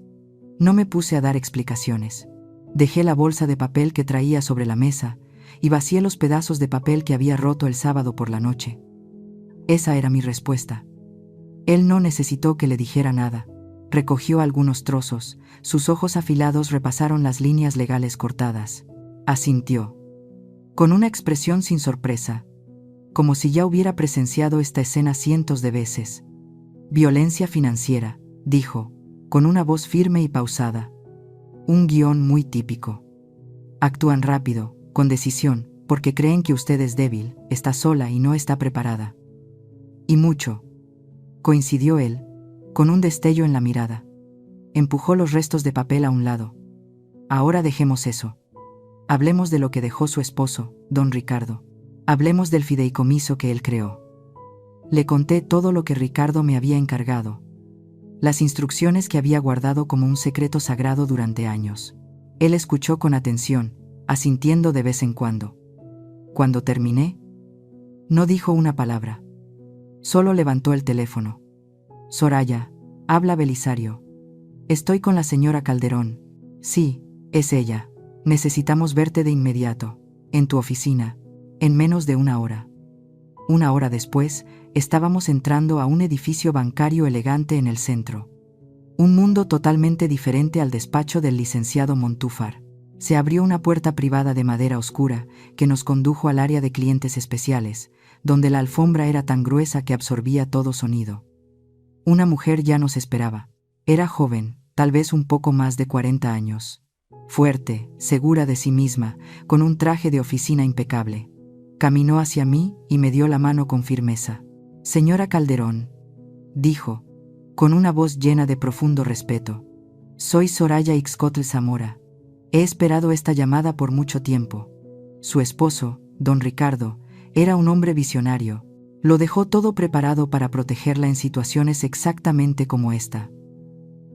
No me puse a dar explicaciones. Dejé la bolsa de papel que traía sobre la mesa y vacié los pedazos de papel que había roto el sábado por la noche. Esa era mi respuesta. Él no necesitó que le dijera nada. Recogió algunos trozos, sus ojos afilados repasaron las líneas legales cortadas. Asintió. Con una expresión sin sorpresa, como si ya hubiera presenciado esta escena cientos de veces. «Violencia financiera», dijo, con una voz firme y pausada. Un guión muy típico. «Actúan rápido, con decisión, porque creen que usted es débil, está sola y no está preparada». «Y mucho», coincidió él, con un destello en la mirada. Empujó los restos de papel a un lado. «Ahora dejemos eso. Hablemos de lo que dejó su esposo, don Ricardo. Hablemos del fideicomiso que él creó». Le conté todo lo que Ricardo me había encargado, las instrucciones que había guardado como un secreto sagrado durante años. Él escuchó con atención, asintiendo de vez en cuando. Cuando terminé, no dijo una palabra. Solo levantó el teléfono. Soraya, habla Belisario. Estoy con la señora Calderón. Sí, es ella. Necesitamos verte de inmediato, en tu oficina, en menos de una hora. Una hora después, estábamos entrando a un edificio bancario elegante en el centro. Un mundo totalmente diferente al despacho del licenciado Montúfar. Se abrió una puerta privada de madera oscura que nos condujo al área de clientes especiales, donde la alfombra era tan gruesa que absorbía todo sonido. Una mujer ya nos esperaba. Era joven, tal vez un poco más de 40 años. Fuerte, segura de sí misma, con un traje de oficina impecable. Caminó hacia mí y me dio la mano con firmeza. Señora Calderón, dijo, con una voz llena de profundo respeto. Soy Soraya Ixcotl Zamora. He esperado esta llamada por mucho tiempo. Su esposo, don Ricardo, era un hombre visionario. Lo dejó todo preparado para protegerla en situaciones exactamente como esta.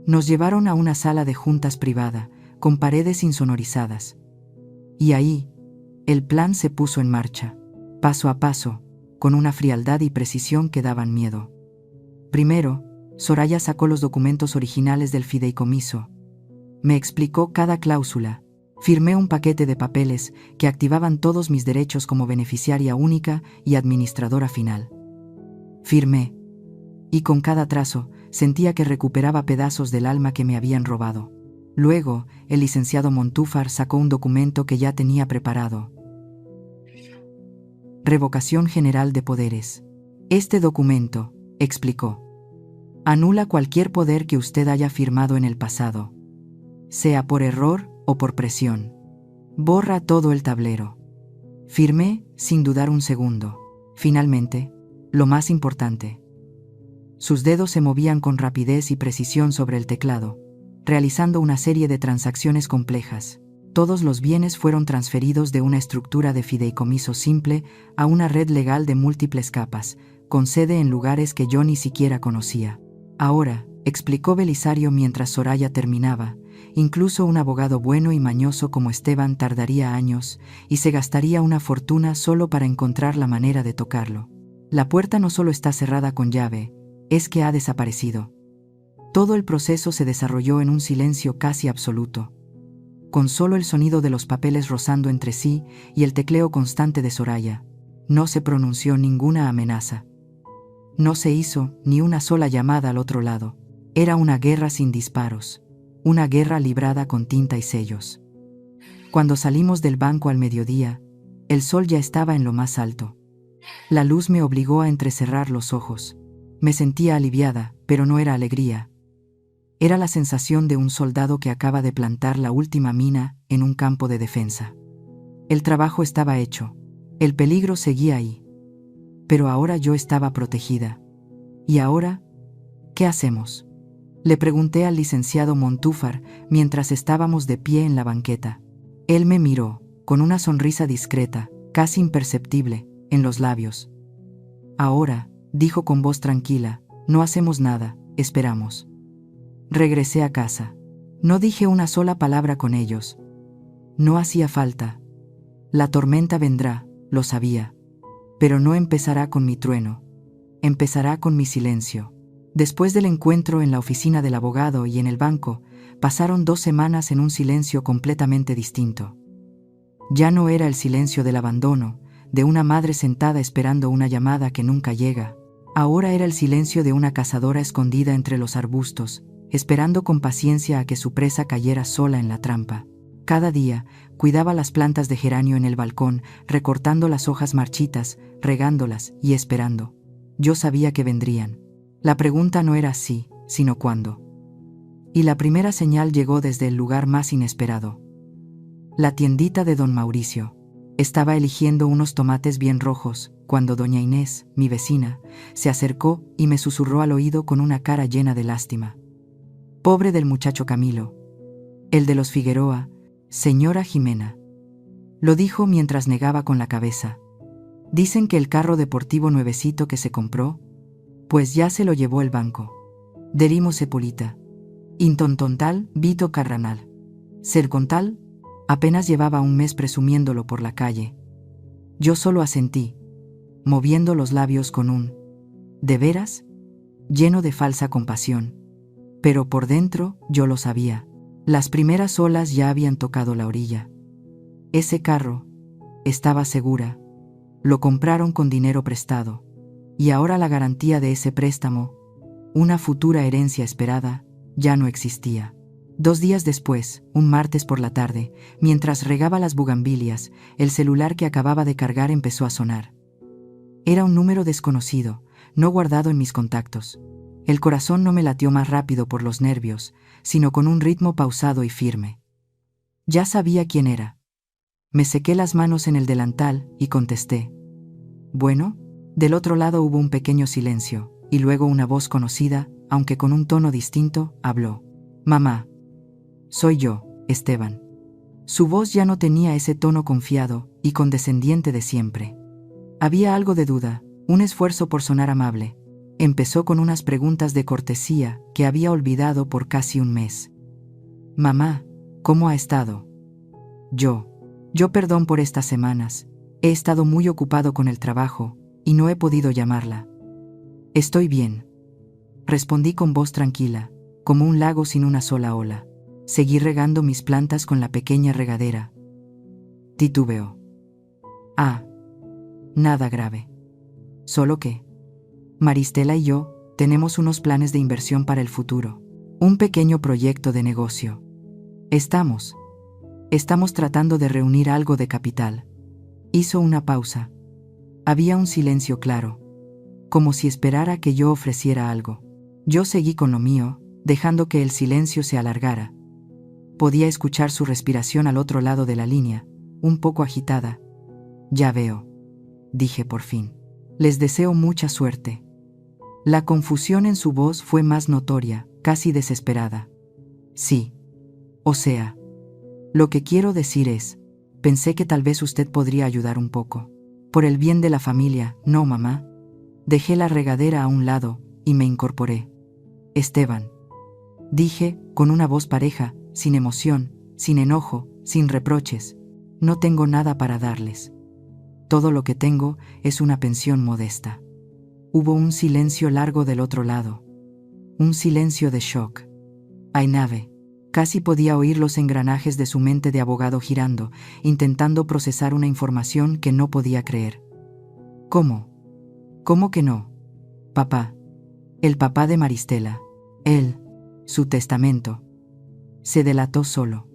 Nos llevaron a una sala de juntas privada, con paredes insonorizadas. Y ahí, el plan se puso en marcha, paso a paso, con una frialdad y precisión que daban miedo. Primero, Soraya sacó los documentos originales del fideicomiso. Me explicó cada cláusula. Firmé un paquete de papeles que activaban todos mis derechos como beneficiaria única y administradora final. Firmé. Y con cada trazo, sentía que recuperaba pedazos del alma que me habían robado. Luego, el licenciado Montúfar sacó un documento que ya tenía preparado. Revocación general de poderes. Este documento, explicó, anula cualquier poder que usted haya firmado en el pasado, sea por error o por presión. Borra todo el tablero. Firmé sin dudar un segundo. Finalmente, lo más importante. Sus dedos se movían con rapidez y precisión sobre el teclado, realizando una serie de transacciones complejas. Todos los bienes fueron transferidos de una estructura de fideicomiso simple a una red legal de múltiples capas, con sede en lugares que yo ni siquiera conocía. Ahora, explicó Belisario mientras Soraya terminaba, incluso un abogado bueno y mañoso como Esteban tardaría años y se gastaría una fortuna solo para encontrar la manera de tocarlo. La puerta no solo está cerrada con llave, es que ha desaparecido. Todo el proceso se desarrolló en un silencio casi absoluto, con solo el sonido de los papeles rozando entre sí y el tecleo constante de Soraya. No se pronunció ninguna amenaza. No se hizo ni una sola llamada al otro lado. Era una guerra sin disparos, una guerra librada con tinta y sellos. Cuando salimos del banco al mediodía, el sol ya estaba en lo más alto. La luz me obligó a entrecerrar los ojos. Me sentía aliviada, pero no era alegría. Era la sensación de un soldado que acaba de plantar la última mina en un campo de defensa. El trabajo estaba hecho. El peligro seguía ahí. Pero ahora yo estaba protegida. ¿Y ahora? ¿Qué hacemos? Le pregunté al licenciado Montúfar mientras estábamos de pie en la banqueta. Él me miró, con una sonrisa discreta, casi imperceptible, en los labios. Ahora, dijo con voz tranquila, no hacemos nada, esperamos. Regresé a casa. No dije una sola palabra con ellos. No hacía falta. La tormenta vendrá, lo sabía. Pero no empezará con mi trueno. Empezará con mi silencio. Después del encuentro en la oficina del abogado y en el banco, pasaron 2 semanas en un silencio completamente distinto. Ya no era el silencio del abandono, de una madre sentada esperando una llamada que nunca llega. Ahora era el silencio de una cazadora escondida entre los arbustos, esperando con paciencia a que su presa cayera sola en la trampa. Cada día, cuidaba las plantas de geranio en el balcón, recortando las hojas marchitas, regándolas y esperando. Yo sabía que vendrían. La pregunta no era si, sino cuándo. Y la primera señal llegó desde el lugar más inesperado. La tiendita de don Mauricio. Estaba eligiendo unos tomates bien rojos, cuando doña Inés, mi vecina, se acercó y me susurró al oído con una cara llena de lástima. Pobre del muchacho Camilo. El de los Figueroa, señora Jimena. Lo dijo mientras negaba con la cabeza. Dicen que el carro deportivo nuevecito que se compró, pues ya se lo llevó el banco. Derimo Sepolita. Intontontal, Vito Carranal. Sercontal, apenas llevaba un mes presumiéndolo por la calle. Yo solo asentí, moviendo los labios con un ¿de veras?, lleno de falsa compasión. Pero por dentro, yo lo sabía. Las primeras olas ya habían tocado la orilla. Ese carro, estaba segura, lo compraron con dinero prestado. Y ahora la garantía de ese préstamo, una futura herencia esperada, ya no existía. 2 días después, un martes por la tarde, mientras regaba las bugambilias, el celular que acababa de cargar empezó a sonar. Era un número desconocido, no guardado en mis contactos. El corazón no me latió más rápido por los nervios, sino con un ritmo pausado y firme. Ya sabía quién era. Me sequé las manos en el delantal y contesté. Bueno, del otro lado hubo un pequeño silencio, y luego una voz conocida, aunque con un tono distinto, habló. Mamá. Soy yo, Esteban. Su voz ya no tenía ese tono confiado y condescendiente de siempre. Había algo de duda, un esfuerzo por sonar amable. Empezó con unas preguntas de cortesía que había olvidado por casi un mes. Mamá, ¿cómo ha estado? Yo perdón por estas semanas. He estado muy ocupado con el trabajo y no he podido llamarla. Estoy bien. Respondí con voz tranquila, como un lago sin una sola ola. Seguí regando mis plantas con la pequeña regadera. Titubeó. Ah, nada grave. Solo que Maristela y yo tenemos unos planes de inversión para el futuro. Un pequeño proyecto de negocio. Estamos tratando de reunir algo de capital. Hizo una pausa. Había un silencio claro, como si esperara que yo ofreciera algo. Yo seguí con lo mío, dejando que el silencio se alargara. Podía escuchar su respiración al otro lado de la línea, un poco agitada. Ya veo, dije por fin. Les deseo mucha suerte. La confusión en su voz fue más notoria, casi desesperada. Sí. O sea, lo que quiero decir es, pensé que tal vez usted podría ayudar un poco. Por el bien de la familia, ¿no, mamá? Dejé la regadera a un lado y me incorporé. Esteban. Dije, con una voz pareja, sin emoción, sin enojo, sin reproches. No tengo nada para darles. Todo lo que tengo es una pensión modesta. Hubo un silencio largo del otro lado. Un silencio de shock. Ainave. Casi podía oír los engranajes de su mente de abogado girando, intentando procesar una información que no podía creer. ¿Cómo? ¿Cómo que no? Papá. El papá de Maristela. Él. Su testamento. Se delató solo.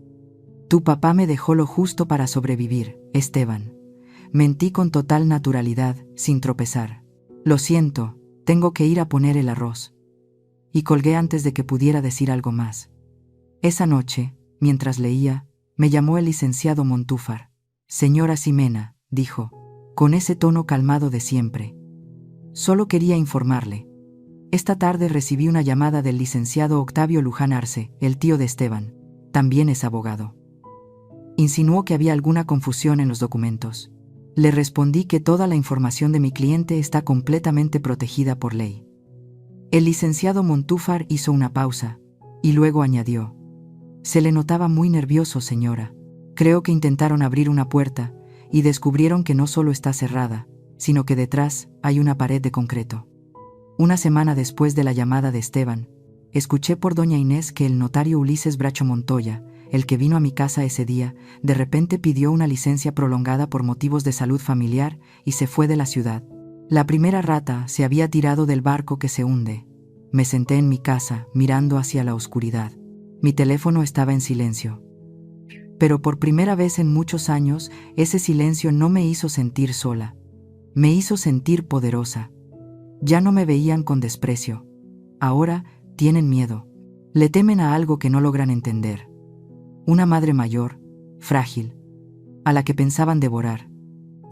Tu papá me dejó lo justo para sobrevivir, Esteban. Mentí con total naturalidad, sin tropezar. Lo siento, tengo que ir a poner el arroz. Y colgué antes de que pudiera decir algo más. Esa noche, mientras leía, me llamó el licenciado Montúfar. Señora Ximena, dijo, con ese tono calmado de siempre. Solo quería informarle. Esta tarde recibí una llamada del licenciado Octavio Luján Arce, el tío de Esteban. También es abogado. Insinuó que había alguna confusión en los documentos. Le respondí que toda la información de mi cliente está completamente protegida por ley. El licenciado Montúfar hizo una pausa, y luego añadió. Se le notaba muy nervioso, señora. Creo que intentaron abrir una puerta, y descubrieron que no solo está cerrada, sino que detrás hay una pared de concreto. Una semana después de la llamada de Esteban, escuché por doña Inés que el notario Ulises Bracho Montoya, el que vino a mi casa ese día, de repente pidió una licencia prolongada por motivos de salud familiar y se fue de la ciudad. La primera rata se había tirado del barco que se hunde. Me senté en mi casa, mirando hacia la oscuridad. Mi teléfono estaba en silencio. Pero por primera vez en muchos años, ese silencio no me hizo sentir sola. Me hizo sentir poderosa. Ya no me veían con desprecio. Ahora tienen miedo. Le temen a algo que no logran entender. Una madre mayor, frágil, a la que pensaban devorar,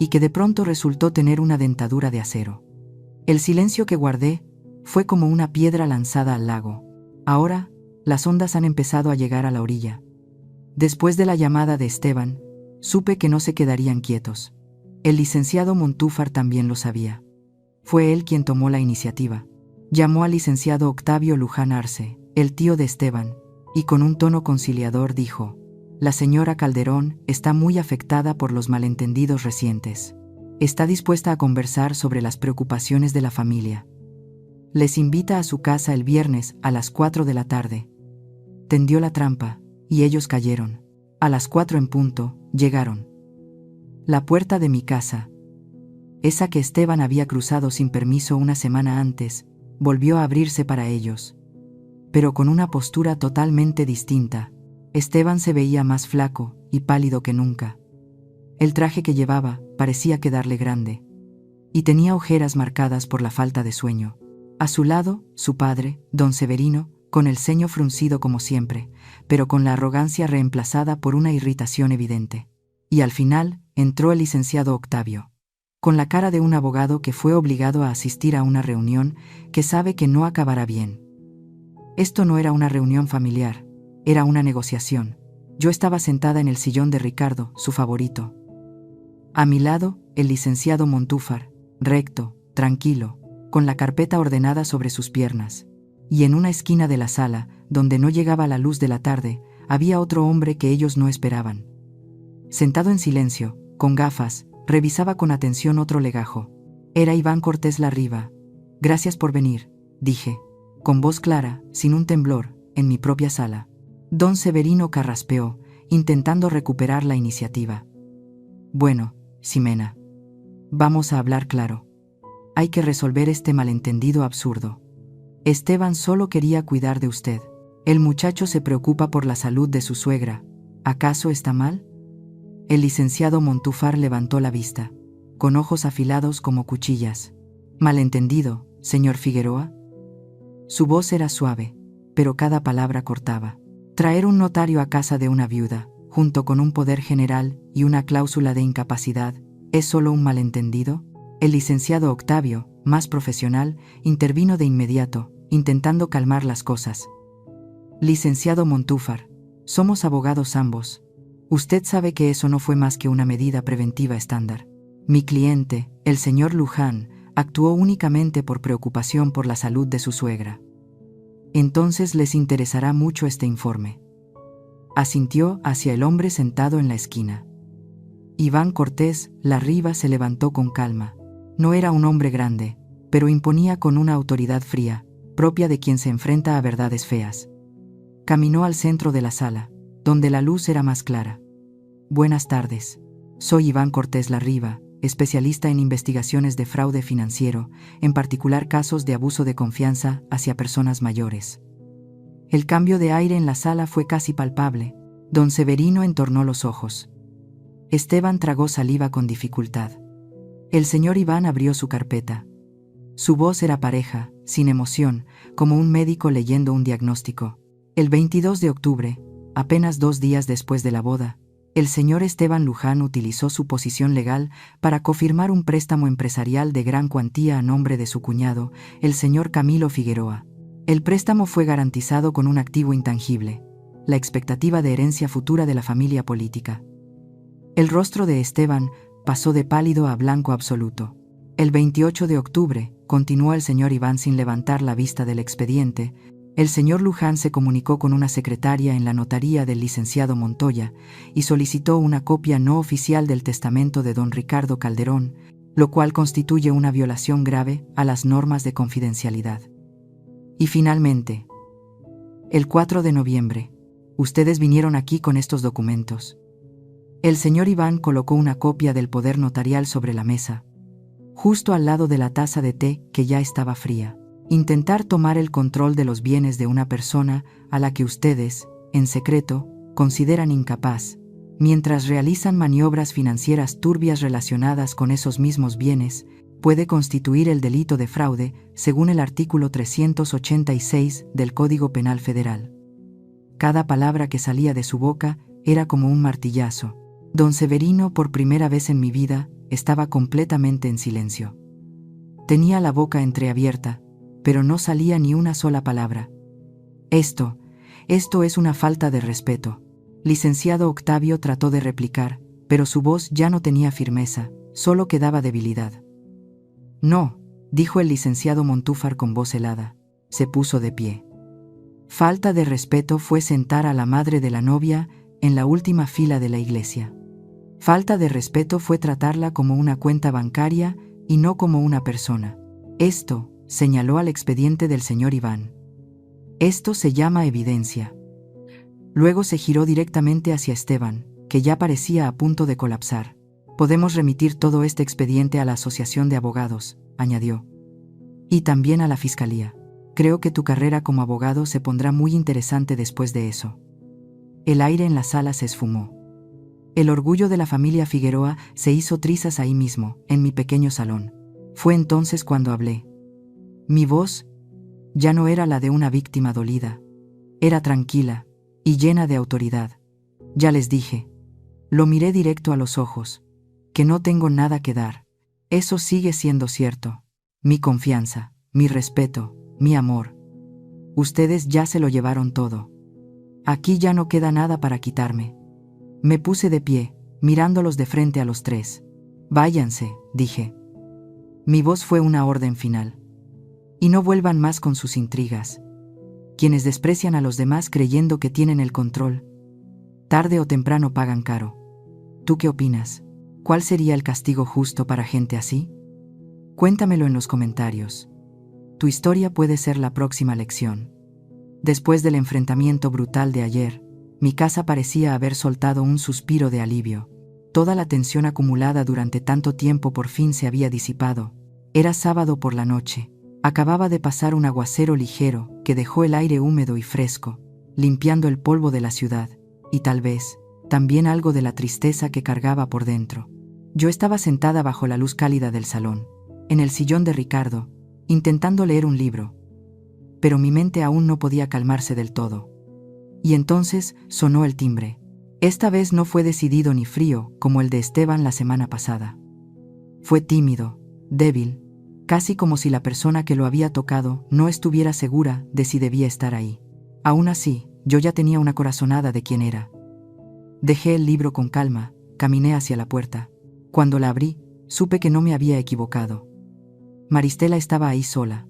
y que de pronto resultó tener una dentadura de acero. El silencio que guardé fue como una piedra lanzada al lago. Ahora, las ondas han empezado a llegar a la orilla. Después de la llamada de Esteban, supe que no se quedarían quietos. El licenciado Montúfar también lo sabía. Fue él quien tomó la iniciativa. Llamó al licenciado Octavio Luján Arce, el tío de Esteban, y con un tono conciliador dijo: «La señora Calderón está muy afectada por los malentendidos recientes. Está dispuesta a conversar sobre las preocupaciones de la familia. Les invita a su casa el viernes a las 4 de la tarde». Tendió la trampa, y ellos cayeron. A las 4 en punto, llegaron. La puerta de mi casa, esa que Esteban había cruzado sin permiso una semana antes, volvió a abrirse para ellos. Pero con una postura totalmente distinta. Esteban se veía más flaco y pálido que nunca. El traje que llevaba parecía quedarle grande, y tenía ojeras marcadas por la falta de sueño. A su lado, su padre, don Severino, con el ceño fruncido como siempre, pero con la arrogancia reemplazada por una irritación evidente. Y al final, entró el licenciado Octavio, con la cara de un abogado que fue obligado a asistir a una reunión que sabe que no acabará bien. Esto no era una reunión familiar, era una negociación. Yo estaba sentada en el sillón de Ricardo, su favorito. A mi lado, el licenciado Montúfar, recto, tranquilo, con la carpeta ordenada sobre sus piernas. Y en una esquina de la sala, donde no llegaba la luz de la tarde, había otro hombre que ellos no esperaban. Sentado en silencio, con gafas, revisaba con atención otro legajo. Era Iván Cortés Larriva. «Gracias por venir», dije, con voz clara, sin un temblor, en mi propia sala. Don Severino carraspeó, intentando recuperar la iniciativa. «Bueno, Ximena, vamos a hablar claro. Hay que resolver este malentendido absurdo. Esteban solo quería cuidar de usted. El muchacho se preocupa por la salud de su suegra. ¿Acaso está mal?». El licenciado Montúfar levantó la vista, con ojos afilados como cuchillas. «¿Malentendido, señor Figueroa?». Su voz era suave, pero cada palabra cortaba. Traer un notario a casa de una viuda, junto con un poder general y una cláusula de incapacidad, ¿es solo un malentendido? El licenciado Octavio, más profesional, intervino de inmediato, intentando calmar las cosas. «Licenciado Montúfar, somos abogados ambos. Usted sabe que eso no fue más que una medida preventiva estándar. Mi cliente, el señor Luján, actuó únicamente por preocupación por la salud de su suegra. Entonces les interesará mucho este informe». Asintió hacia el hombre sentado en la esquina. Iván Cortés Larriva se levantó con calma. No era un hombre grande, pero imponía con una autoridad fría, propia de quien se enfrenta a verdades feas. Caminó al centro de la sala, donde la luz era más clara. «Buenas tardes. Soy Iván Cortés Larriva, especialista en investigaciones de fraude financiero, en particular casos de abuso de confianza hacia personas mayores». El cambio de aire en la sala fue casi palpable. Don Severino entornó los ojos. Esteban tragó saliva con dificultad. El señor Iván abrió su carpeta. Su voz era pareja, sin emoción, como un médico leyendo un diagnóstico. El 22 de octubre, apenas 2 días después de la boda, el señor Esteban Luján utilizó su posición legal para confirmar un préstamo empresarial de gran cuantía a nombre de su cuñado, el señor Camilo Figueroa. El préstamo fue garantizado con un activo intangible, la expectativa de herencia futura de la familia política. El rostro de Esteban pasó de pálido a blanco absoluto. El 28 de octubre, continuó el señor Iván sin levantar la vista del expediente, el señor Luján se comunicó con una secretaria en la notaría del licenciado Montoya y solicitó una copia no oficial del testamento de don Ricardo Calderón, lo cual constituye una violación grave a las normas de confidencialidad. Y finalmente, el 4 de noviembre, ustedes vinieron aquí con estos documentos. El señor Iván colocó una copia del poder notarial sobre la mesa, justo al lado de la taza de té que ya estaba fría. Intentar tomar el control de los bienes de una persona a la que ustedes, en secreto, consideran incapaz, mientras realizan maniobras financieras turbias relacionadas con esos mismos bienes, puede constituir el delito de fraude según el artículo 386 del Código Penal Federal. Cada palabra que salía de su boca era como un martillazo. Don Severino, por primera vez en mi vida, estaba completamente en silencio. Tenía la boca entreabierta, pero no salía ni una sola palabra. Esto es una falta de respeto. Licenciado Octavio trató de replicar, pero su voz ya no tenía firmeza, Solo quedaba debilidad. No, dijo el licenciado Montúfar con voz helada. Se puso de pie. Falta de respeto fue sentar a la madre de la novia en la última fila de la iglesia. Falta de respeto fue tratarla como una cuenta bancaria y no como una persona. Esto, señaló al expediente del señor Iván. Esto se llama evidencia. Luego se giró directamente hacia Esteban, que ya parecía a punto de colapsar. Podemos remitir todo este expediente a la Asociación de Abogados, añadió. Y también a la Fiscalía. Creo que tu carrera como abogado se pondrá muy interesante después de eso. El aire en la sala se esfumó. El orgullo de la familia Figueroa se hizo trizas ahí mismo, en mi pequeño salón. Fue entonces cuando hablé. Mi voz ya no era la de una víctima dolida. Era tranquila y llena de autoridad. Ya les dije. Lo miré directo a los ojos. Que no tengo nada que dar. Eso sigue siendo cierto. Mi confianza, mi respeto, mi amor. Ustedes ya se lo llevaron todo. Aquí ya no queda nada para quitarme. Me puse de pie, mirándolos de frente a los tres. Váyanse, dije. Mi voz fue una orden final. Y no vuelvan más con sus intrigas. Quienes desprecian a los demás creyendo que tienen el control, tarde o temprano pagan caro. ¿Tú qué opinas? ¿Cuál sería el castigo justo para gente así? Cuéntamelo en los comentarios. Tu historia puede ser la próxima lección. Después del enfrentamiento brutal de ayer, mi casa parecía haber soltado un suspiro de alivio. Toda la tensión acumulada durante tanto tiempo por fin se había disipado. Era sábado por la noche. Acababa de pasar un aguacero ligero que dejó el aire húmedo y fresco, limpiando el polvo de la ciudad, y tal vez, también algo de la tristeza que cargaba por dentro. Yo estaba sentada bajo la luz cálida del salón, en el sillón de Ricardo, intentando leer un libro. Pero mi mente aún no podía calmarse del todo. Y entonces sonó el timbre. Esta vez no fue decidido ni frío como el de Esteban la semana pasada. Fue tímido, débil, casi como si la persona que lo había tocado no estuviera segura de si debía estar ahí. Aún así, yo ya tenía una corazonada de quién era. Dejé el libro con calma, caminé hacia la puerta. Cuando la abrí, supe que no me había equivocado. Maristela estaba ahí sola.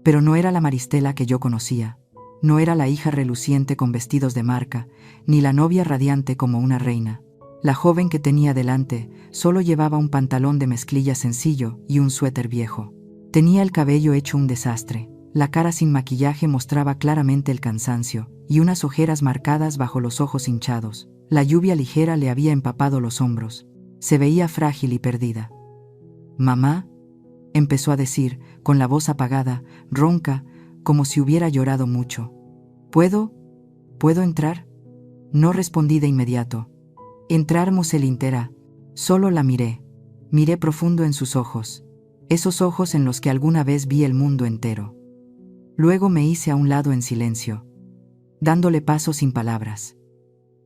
Pero no era la Maristela que yo conocía. No era la hija reluciente con vestidos de marca, ni la novia radiante como una reina. La joven que tenía delante solo llevaba un pantalón de mezclilla sencillo y un suéter viejo. Tenía el cabello hecho un desastre, la cara sin maquillaje mostraba claramente el cansancio, y unas ojeras marcadas bajo los ojos hinchados. La lluvia ligera le había empapado los hombros. Se veía frágil y perdida. «Mamá», empezó a decir, con la voz apagada, ronca, como si hubiera llorado mucho. ¿Puedo entrar?» No respondí de inmediato. Entrar Moselintera. Solo la miré. Miré profundo en sus ojos. Esos ojos en los que alguna vez vi el mundo entero. Luego me hice a un lado en silencio, dándole paso sin palabras.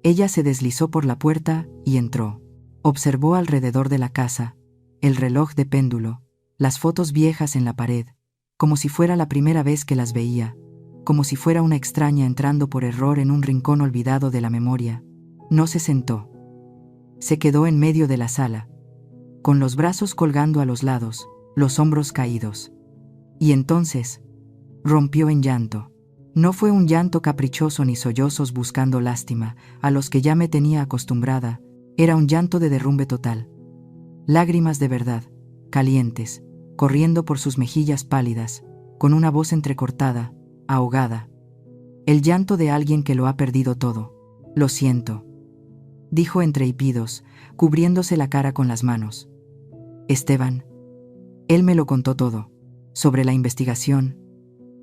Ella se deslizó por la puerta y entró. Observó alrededor de la casa, el reloj de péndulo, las fotos viejas en la pared, como si fuera la primera vez que las veía, como si fuera una extraña entrando por error en un rincón olvidado de la memoria. No se sentó. Se quedó en medio de la sala, con los brazos colgando a los lados, los hombros caídos. Y entonces, rompió en llanto. No fue un llanto caprichoso ni sollozos buscando lástima, a los que ya me tenía acostumbrada, era un llanto de derrumbe total. Lágrimas de verdad, calientes, corriendo por sus mejillas pálidas, con una voz entrecortada, ahogada. El llanto de alguien que lo ha perdido todo. «Lo siento», dijo entre hipidos, cubriéndose la cara con las manos. «Esteban». Él me lo contó todo, sobre la investigación,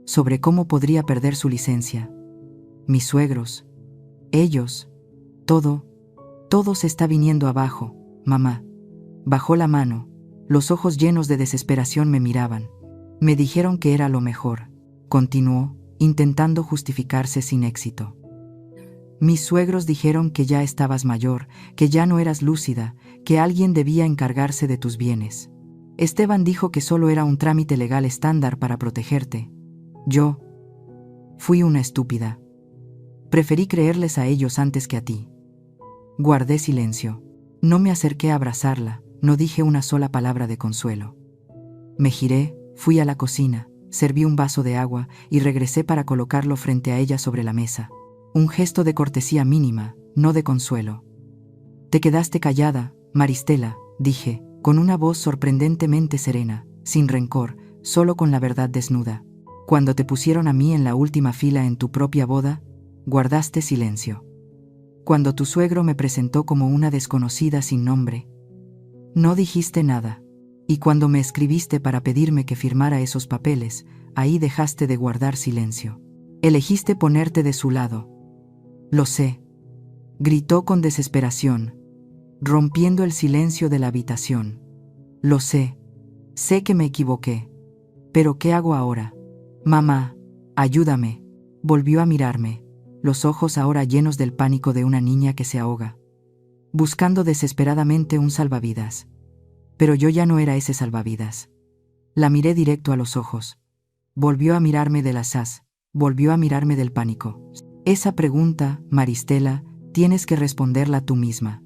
sobre cómo podría perder su licencia. Mis suegros, ellos, todo se está viniendo abajo, mamá. Bajó la mano, los ojos llenos de desesperación me miraban. Me dijeron que era lo mejor, continuó, intentando justificarse sin éxito. Mis suegros dijeron que ya estabas mayor, que ya no eras lúcida, que alguien debía encargarse de tus bienes. Esteban dijo que solo era un trámite legal estándar para protegerte. Yo fui una estúpida. Preferí creerles a ellos antes que a ti. Guardé silencio. No me acerqué a abrazarla, no dije una sola palabra de consuelo. Me giré, fui a la cocina, serví un vaso de agua y regresé para colocarlo frente a ella sobre la mesa. Un gesto de cortesía mínima, no de consuelo. Te quedaste callada, Maristela, dije, con una voz sorprendentemente serena, sin rencor, solo con la verdad desnuda. Cuando te pusieron a mí en la última fila en tu propia boda, guardaste silencio. Cuando tu suegro me presentó como una desconocida sin nombre, no dijiste nada. Y cuando me escribiste para pedirme que firmara esos papeles, ahí dejaste de guardar silencio. Elegiste ponerte de su lado. Lo sé. Gritó con desesperación, rompiendo el silencio de la habitación. Lo sé. Sé que me equivoqué. ¿Pero qué hago ahora? Mamá, ayúdame. Volvió a mirarme, los ojos ahora llenos del pánico de una niña que se ahoga, buscando desesperadamente un salvavidas. Pero yo ya no era ese salvavidas. La miré directo a los ojos. Volvió a mirarme del asaz, volvió a mirarme del pánico. Esa pregunta, Maristela, tienes que responderla tú misma.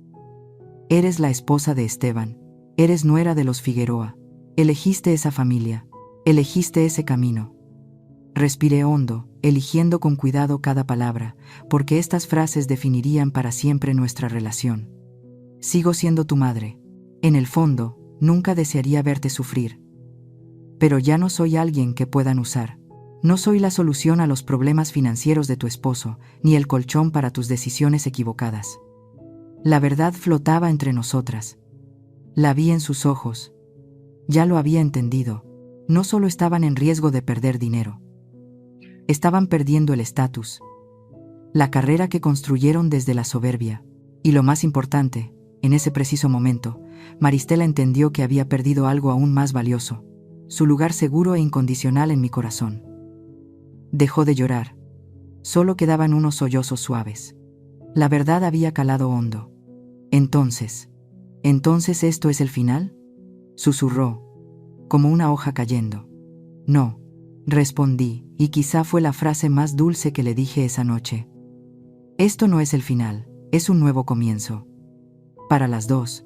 Eres la esposa de Esteban, eres nuera de los Figueroa, elegiste esa familia, elegiste ese camino. Respiré hondo, eligiendo con cuidado cada palabra, porque estas frases definirían para siempre nuestra relación. Sigo siendo tu madre. En el fondo, nunca desearía verte sufrir. Pero ya no soy alguien que puedan usar. No soy la solución a los problemas financieros de tu esposo, ni el colchón para tus decisiones equivocadas. La verdad flotaba entre nosotras. La vi en sus ojos. Ya lo había entendido. No solo estaban en riesgo de perder dinero. Estaban perdiendo el estatus, la carrera que construyeron desde la soberbia. Y lo más importante, en ese preciso momento, Maristela entendió que había perdido algo aún más valioso, su lugar seguro e incondicional en mi corazón. Dejó de llorar. Solo quedaban unos sollozos suaves. La verdad había calado hondo. ¿Entonces esto es el final?, susurró, como una hoja cayendo. No, respondí, y quizá fue la frase más dulce que le dije esa noche. Esto no es el final, es un nuevo comienzo. Para las dos.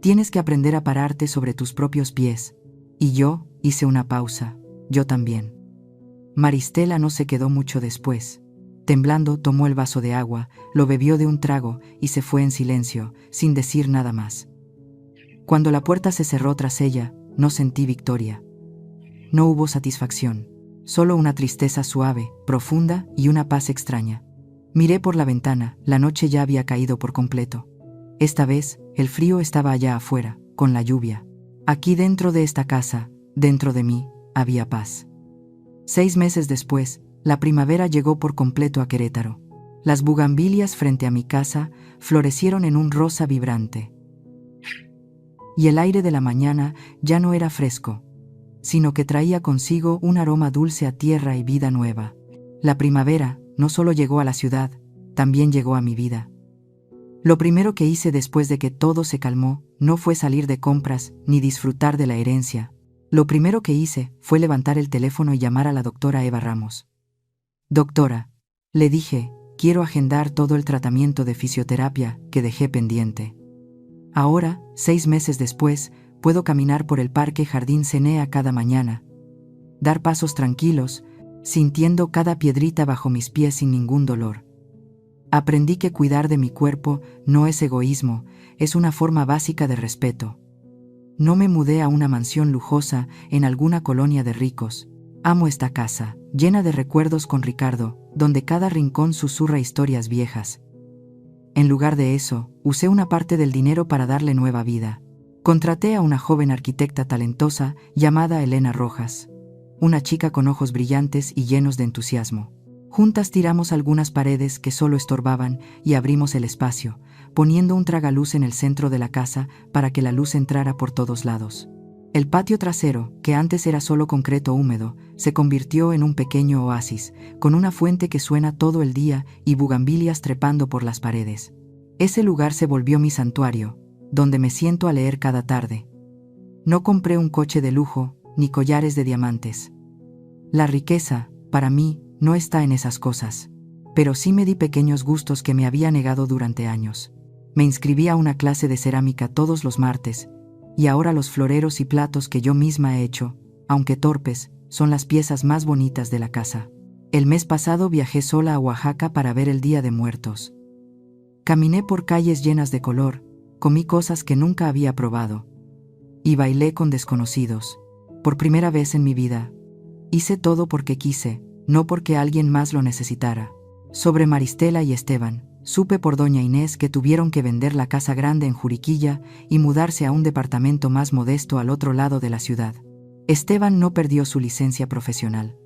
Tienes que aprender a pararte sobre tus propios pies. Y yo hice una pausa, yo también. Maristela no se quedó mucho después. Temblando, tomó el vaso de agua, lo bebió de un trago y se fue en silencio, sin decir nada más. Cuando la puerta se cerró tras ella, no sentí victoria. No hubo satisfacción, solo una tristeza suave, profunda y una paz extraña. Miré por la ventana, la noche ya había caído por completo. Esta vez, el frío estaba allá afuera, con la lluvia. Aquí dentro de esta casa, dentro de mí, había paz. 6 meses después, la primavera llegó por completo a Querétaro. Las bugambilias frente a mi casa florecieron en un rosa vibrante. Y el aire de la mañana ya no era fresco, sino que traía consigo un aroma dulce a tierra y vida nueva. La primavera no solo llegó a la ciudad, también llegó a mi vida. Lo primero que hice después de que todo se calmó no fue salir de compras ni disfrutar de la herencia. Lo primero que hice fue levantar el teléfono y llamar a la doctora Eva Ramos. Doctora, le dije, quiero agendar todo el tratamiento de fisioterapia que dejé pendiente. Ahora, 6 meses después, puedo caminar por el Parque Jardín Cenea cada mañana, dar pasos tranquilos, sintiendo cada piedrita bajo mis pies sin ningún dolor. Aprendí que cuidar de mi cuerpo no es egoísmo, es una forma básica de respeto. No me mudé a una mansión lujosa en alguna colonia de ricos. Amo esta casa, llena de recuerdos con Ricardo, donde cada rincón susurra historias viejas. En lugar de eso, usé una parte del dinero para darle nueva vida. Contraté a una joven arquitecta talentosa llamada Elena Rojas, una chica con ojos brillantes y llenos de entusiasmo. Juntas tiramos algunas paredes que solo estorbaban y abrimos el espacio, poniendo un tragaluz en el centro de la casa para que la luz entrara por todos lados. El patio trasero, que antes era solo concreto húmedo, se convirtió en un pequeño oasis, con una fuente que suena todo el día y bugambilias trepando por las paredes. Ese lugar se volvió mi santuario, donde me siento a leer cada tarde. No compré un coche de lujo, ni collares de diamantes. La riqueza, para mí, no está en esas cosas. Pero sí me di pequeños gustos que me había negado durante años. Me inscribí a una clase de cerámica todos los martes, Y ahora los floreros y platos que yo misma he hecho, aunque torpes, son las piezas más bonitas de la casa. El mes pasado viajé sola a Oaxaca para ver el Día de Muertos. Caminé por calles llenas de color, comí cosas que nunca había probado. Y bailé con desconocidos. Por primera vez en mi vida. Hice todo porque quise, no porque alguien más lo necesitara. Sobre Maristela y Esteban, supe por doña Inés que tuvieron que vender la casa grande en Juriquilla y mudarse a un departamento más modesto al otro lado de la ciudad. Esteban no perdió su licencia profesional.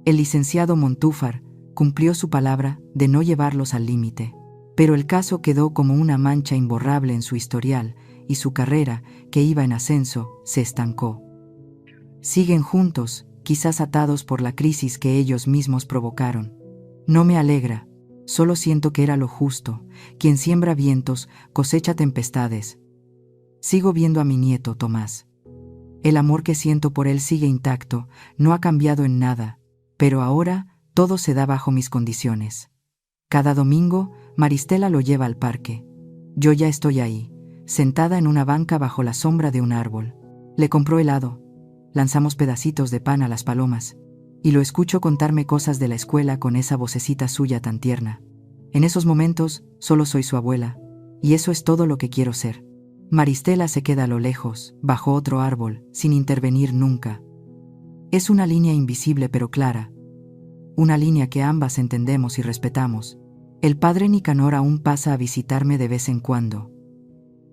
El licenciado Montúfar cumplió su palabra de no llevarlos al límite, pero el caso quedó como una mancha imborrable en su historial y su carrera, que iba en ascenso, se estancó. Siguen juntos, quizás atados por la crisis que ellos mismos provocaron. No me alegra, solo siento que era lo justo. Quien siembra vientos, cosecha tempestades. Sigo viendo a mi nieto, Tomás. El amor que siento por él sigue intacto, no ha cambiado en nada, pero ahora todo se da bajo mis condiciones. Cada domingo, Maristela lo lleva al parque. Yo ya estoy ahí, sentada en una banca bajo la sombra de un árbol. Le compró helado. Lanzamos pedacitos de pan a las palomas. Y lo escucho contarme cosas de la escuela con esa vocecita suya tan tierna. En esos momentos, solo soy su abuela. Y eso es todo lo que quiero ser. Maristela se queda a lo lejos, bajo otro árbol, sin intervenir nunca. Es una línea invisible pero clara. Una línea que ambas entendemos y respetamos. El padre Nicanor aún pasa a visitarme de vez en cuando,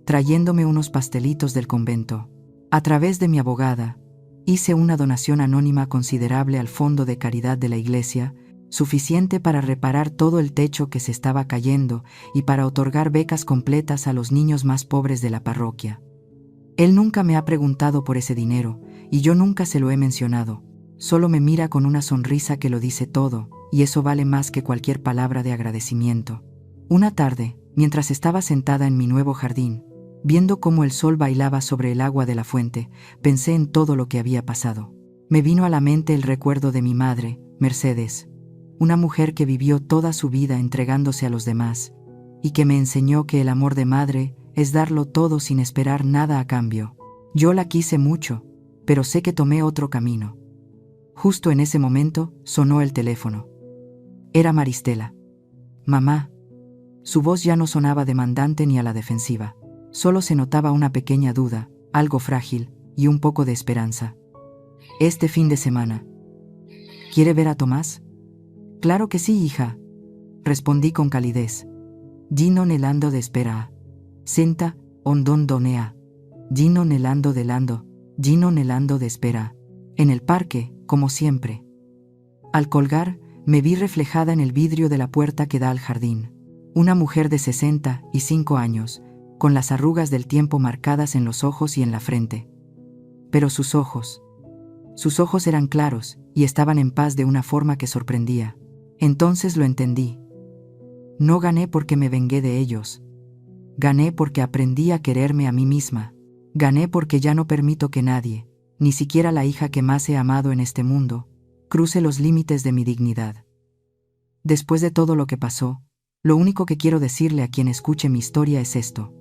trayéndome unos pastelitos del convento. A través de mi abogada, hice una donación anónima considerable al fondo de caridad de la iglesia, suficiente para reparar todo el techo que se estaba cayendo y para otorgar becas completas a los niños más pobres de la parroquia. Él nunca me ha preguntado por ese dinero, y yo nunca se lo he mencionado. Solo me mira con una sonrisa que lo dice todo, y eso vale más que cualquier palabra de agradecimiento. Una tarde, mientras estaba sentada en mi nuevo jardín, viendo cómo el sol bailaba sobre el agua de la fuente, pensé en todo lo que había pasado. Me vino a la mente el recuerdo de mi madre, Mercedes, una mujer que vivió toda su vida entregándose a los demás, y que me enseñó que el amor de madre es darlo todo sin esperar nada a cambio. Yo la quise mucho, pero sé que tomé otro camino. Justo en ese momento, sonó el teléfono. Era Maristela. «Mamá». Su voz ya no sonaba demandante ni a la defensiva. Solo se notaba una pequeña duda, algo frágil, y un poco de esperanza. «Este fin de semana. ¿Quiere ver a Tomás?» «Claro que sí, hija», respondí con calidez. «Gino nelando de espera. Senta, ondon donea. Gino nelando de lando, Gino nelando de espera». En el parque, como siempre. Al colgar, me vi reflejada en el vidrio de la puerta que da al jardín. Una mujer de 65 años, con las arrugas del tiempo marcadas en los ojos y en la frente. Pero sus ojos eran claros y estaban en paz de una forma que sorprendía. Entonces lo entendí. No gané porque me vengué de ellos. Gané porque aprendí a quererme a mí misma. Gané porque ya no permito que nadie, ni siquiera la hija que más he amado en este mundo, cruce los límites de mi dignidad. Después de todo lo que pasó, lo único que quiero decirle a quien escuche mi historia es esto.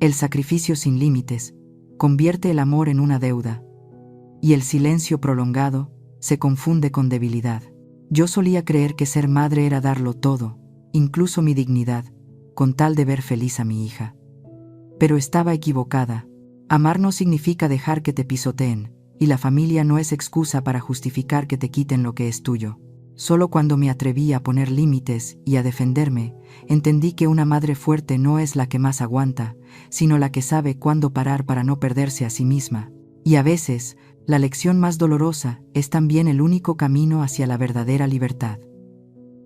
El sacrificio sin límites convierte el amor en una deuda, y el silencio prolongado se confunde con debilidad. Yo solía creer que ser madre era darlo todo, incluso mi dignidad, con tal de ver feliz a mi hija. Pero estaba equivocada. Amar no significa dejar que te pisoteen, y la familia no es excusa para justificar que te quiten lo que es tuyo. Solo cuando me atreví a poner límites y a defenderme, entendí que una madre fuerte no es la que más aguanta, sino la que sabe cuándo parar para no perderse a sí misma. Y a veces, la lección más dolorosa es también el único camino hacia la verdadera libertad.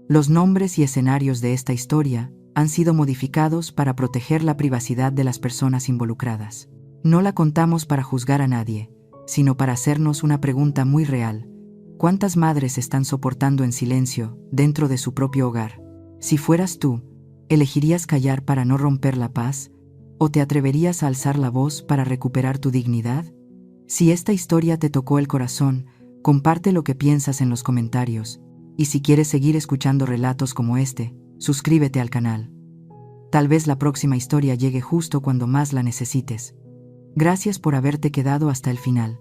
Los nombres y escenarios de esta historia han sido modificados para proteger la privacidad de las personas involucradas. No la contamos para juzgar a nadie, sino para hacernos una pregunta muy real. ¿Cuántas madres están soportando en silencio dentro de su propio hogar? Si fueras tú, ¿elegirías callar para no romper la paz? ¿O te atreverías a alzar la voz para recuperar tu dignidad? Si esta historia te tocó el corazón, comparte lo que piensas en los comentarios. Y si quieres seguir escuchando relatos como este, suscríbete al canal. Tal vez la próxima historia llegue justo cuando más la necesites. Gracias por haberte quedado hasta el final.